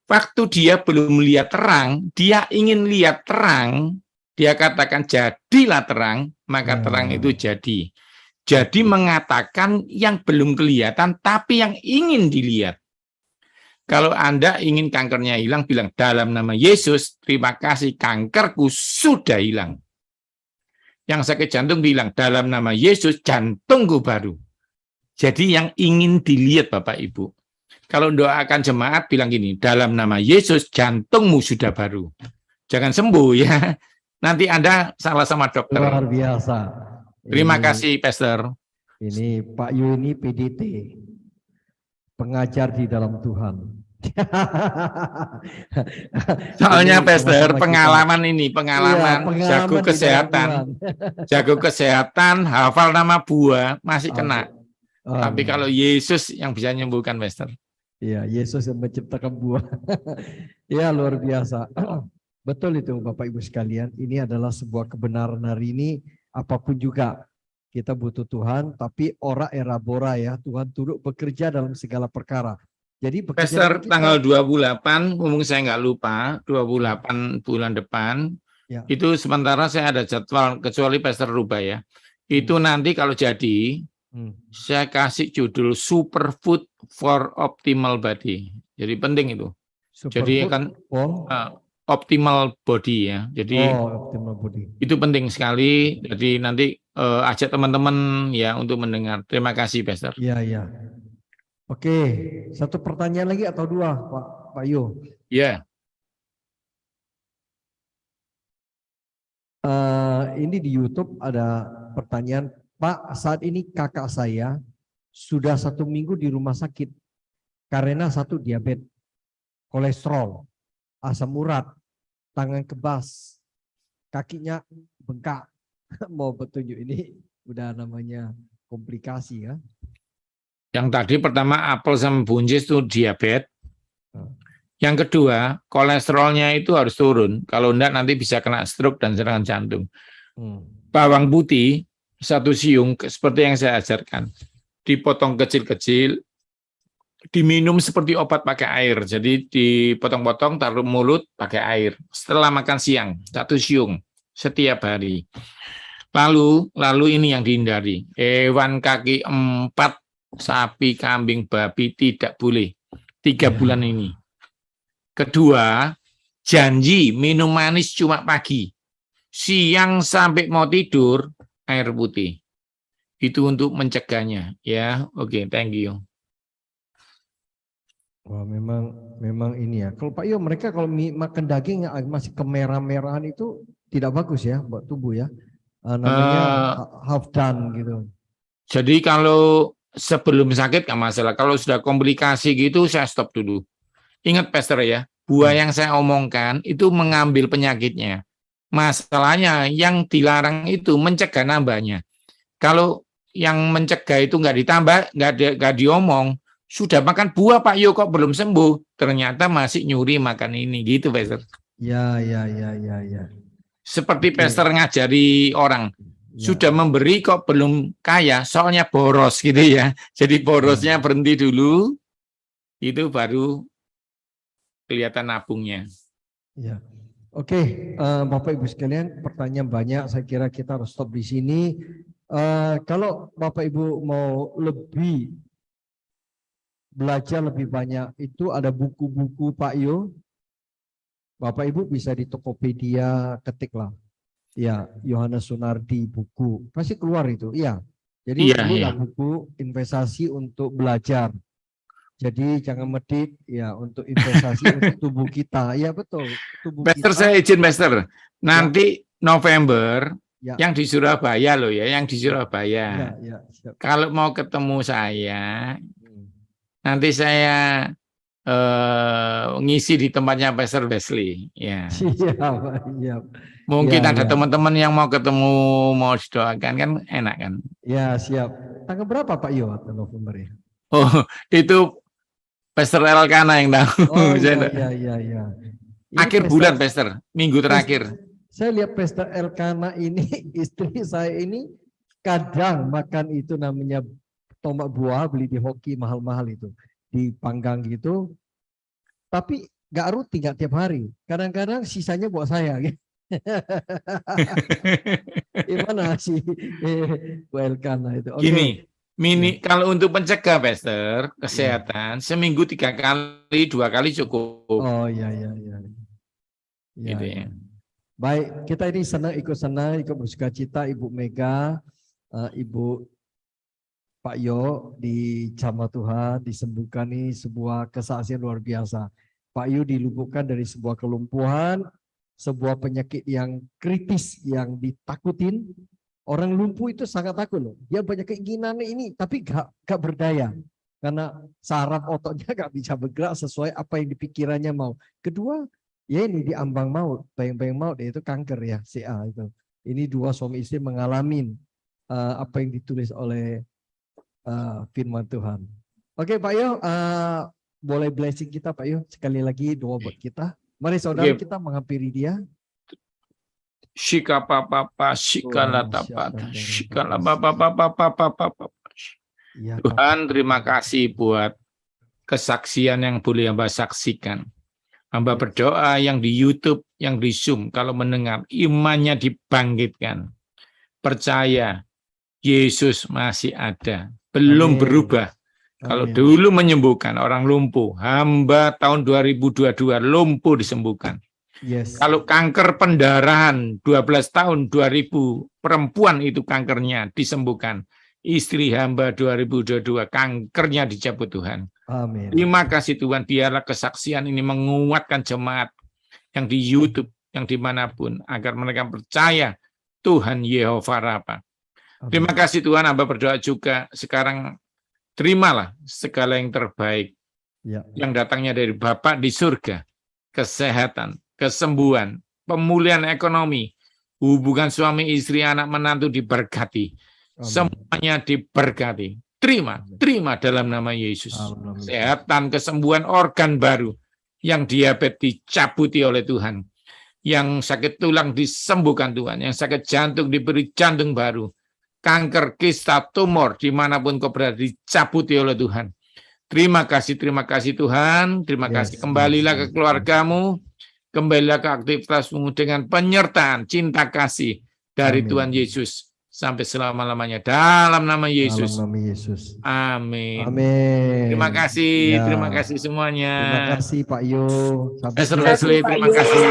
Waktu dia belum melihat terang, dia ingin lihat terang, dia katakan jadilah terang, maka terang itu jadi. Jadi mengatakan yang belum kelihatan, tapi yang ingin dilihat. Kalau Anda ingin kankernya hilang, bilang dalam nama Yesus, terima kasih kankerku sudah hilang. Yang sakit jantung bilang dalam nama Yesus, jantungku baru. Jadi yang ingin dilihat Bapak Ibu. Kalau doakan jemaat bilang gini, dalam nama Yesus jantungmu sudah baru. Jangan sembuh ya. Nanti Anda salah sama dokter. Luar biasa. Terima kasih, Pastor. Ini Pak Yu ini PDT. Pengajar di dalam Tuhan. Soalnya Pastor, pengalaman ini, pengalaman jago kesehatan. Jago kesehatan, hafal nama buah, masih kena. Tapi kalau Yesus yang bisa menyembuhkan, Pastor. Iya, Yesus yang menciptakan buah. Ya, luar biasa. Betul itu Bapak Ibu sekalian, ini adalah sebuah kebenaran hari ini, apapun juga Kita butuh Tuhan, tapi ora era bora ya. Tuhan turut bekerja dalam segala perkara. Jadi Pastor, pekerjaan kita, tanggal 28, ngomong saya nggak lupa, 28 bulan depan, ya. itu sementara saya ada jadwal, kecuali Pastor rubah ya. Itu nanti kalau jadi, saya kasih judul Superfood for Optimal Body. Jadi penting itu. Jadi kan optimal body ya. Jadi optimal body. itu penting sekali. Jadi nanti ajak teman-teman ya untuk mendengar. Terima kasih, Pastor. Iya, iya. Oke, satu pertanyaan lagi atau dua, Pak Yu? Ya. Ini di YouTube ada pertanyaan, Pak, saat ini kakak saya sudah 1 minggu di rumah sakit karena 1 diabetes, kolesterol, asam urat, tangan kebas, kakinya bengkak. Mau petunjuk, ini udah namanya komplikasi ya. Yang tadi pertama apel sama buncis itu diabetes. Yang kedua, kolesterolnya itu harus turun. Kalau enggak nanti bisa kena stroke dan serangan jantung. Bawang putih 1 siung seperti yang saya ajarkan. Dipotong kecil-kecil, diminum seperti obat pakai air. Jadi dipotong-potong, taruh mulut pakai air. Setelah makan siang, 1 siung setiap hari. Lalu ini yang dihindari. Hewan kaki 4, sapi, kambing, babi tidak boleh 3 bulan ini. Kedua, janji minum manis cuma pagi. Siang sampai mau tidur, air putih. Itu untuk mencegahnya. Ya, oke, thank you. Wah, memang ini ya. Kalau Pak Yo, mereka kalau makan daging masih kemerah-merahan itu tidak bagus ya buat tubuh ya. Namanya half done gitu. Jadi kalau sebelum sakit nggak masalah. Kalau sudah komplikasi gitu, saya stop dulu. Ingat, Pastor ya, buah yang saya omongkan itu mengambil penyakitnya. Masalahnya yang dilarang itu mencegah nambahnya. Kalau yang mencegah itu nggak ditambah, nggak diomong, sudah makan buah Pak Yo kok belum sembuh, ternyata masih nyuri makan ini, gitu, Pastor. Ya. Seperti Pastor ngajari orang, sudah memberi kok belum kaya, soalnya boros gitu ya. Jadi borosnya berhenti dulu, itu baru kelihatan nabungnya. Ya. Oke, Bapak Ibu sekalian, pertanyaan banyak. Saya kira kita harus stop di sini. Kalau Bapak Ibu mau belajar lebih banyak, itu ada buku-buku Pak Yo. Bapak Ibu bisa di Tokopedia, ketiklah. Ya, Yohanes Sunardi buku. Pasti keluar itu. Iya. Jadi belilah buku investasi untuk belajar. Jadi jangan medit ya untuk investasi untuk tubuh kita. Ya betul. Tubuh Pastor, kita. saya izin Pastor. Nanti November yang di Surabaya loh ya, yang di Surabaya. Siap. Kalau mau ketemu saya, nanti saya ngisi di tempatnya Pastor Wesley. Ya. Siap. Mungkin ada teman-teman yang mau ketemu, mau didoakan, kan enak kan? Ya, siap. Tanggal berapa Pak Yo November ya? Oh, itu Pastor Elkana yang tahu. Oh iya. Akhir bulan, Pastor, minggu terakhir. Saya lihat Pastor Elkana ini, istri saya ini kadang makan itu namanya tomat buah, beli di hoki mahal-mahal itu, dipanggang gitu. Tapi nggak rutin, nggak tiap hari. Kadang-kadang sisanya buat saya. Gitu. Gimana sih Bu Elkana itu? Gini, kalau untuk pencegah, Pastor, kesehatan, seminggu 3 kali, 2 kali cukup. Oh iya. Gitu ya. Baik, kita ini ikut bersuka cita Ibu Mega, Ibu Pak Yo di Jamaah Tuhan disembuhkan, ini sebuah kesaksian luar biasa. Pak Yo dilumpuhkan dari sebuah kelumpuhan, sebuah penyakit yang kritis yang ditakutin. Orang lumpuh itu sangat takut loh. Dia banyak keinginan ini, tapi gak berdaya. Karena saraf ototnya gak bisa bergerak sesuai apa yang dipikirannya mau. Kedua, ya ini di ambang maut, bayang-bayang maut, yaitu kanker ya, CA itu. Ini 2 suami istri mengalami apa yang ditulis oleh firman Tuhan. Oke Pak Yo, boleh blessing kita Pak Yo, sekali lagi doa buat kita. Mari saudara kita menghampiri dia. Shika papa shikala tapata shikala papa. Ya, Tuhan, terima kasih buat kesaksian yang boleh hamba saksikan. Hamba berdoa yang di YouTube, yang di Zoom, kalau mendengar imannya dibangkitkan. Percaya Yesus masih ada, belum Amin. berubah. Kalau Amin. dulu menyembuhkan orang lumpuh, hamba tahun 2022 lumpuh disembuhkan. Yes. Kalau kanker pendarahan 12 tahun 2000 perempuan itu kankernya disembuhkan. Istri hamba 2022 kankernya dicabut Tuhan. Amin. Terima kasih Tuhan, biarlah kesaksian ini menguatkan jemaat yang di YouTube, yang dimanapun, agar mereka percaya Tuhan Yehova Rafa. Terima kasih Tuhan, hamba berdoa juga sekarang terimalah segala yang terbaik Ya. yang datangnya dari Bapa di surga, kesehatan, kesembuhan, pemulihan ekonomi, hubungan suami istri anak menantu diberkati, Amin. semuanya diberkati. Terima dalam nama Yesus. Amin. Kesehatan, kesembuhan organ baru, yang diabetes dicabuti oleh Tuhan, yang sakit tulang disembuhkan Tuhan, yang sakit jantung diberi jantung baru, kanker, kista, tumor dimanapun kau berada dicabuti oleh Tuhan. Terima kasih Tuhan, terima kasih. Kembalilah ke keluargamu, kembalilah ke aktivitasmu dengan penyertaan cinta kasih dari Amin. Tuhan Yesus sampai selama-lamanya dalam nama Yesus. Dalam nama Yesus. Amin. Amin. Terima Ya. kasih semuanya. Terima kasih Pak Yo. Sampai Terima kasih. Terima kasih.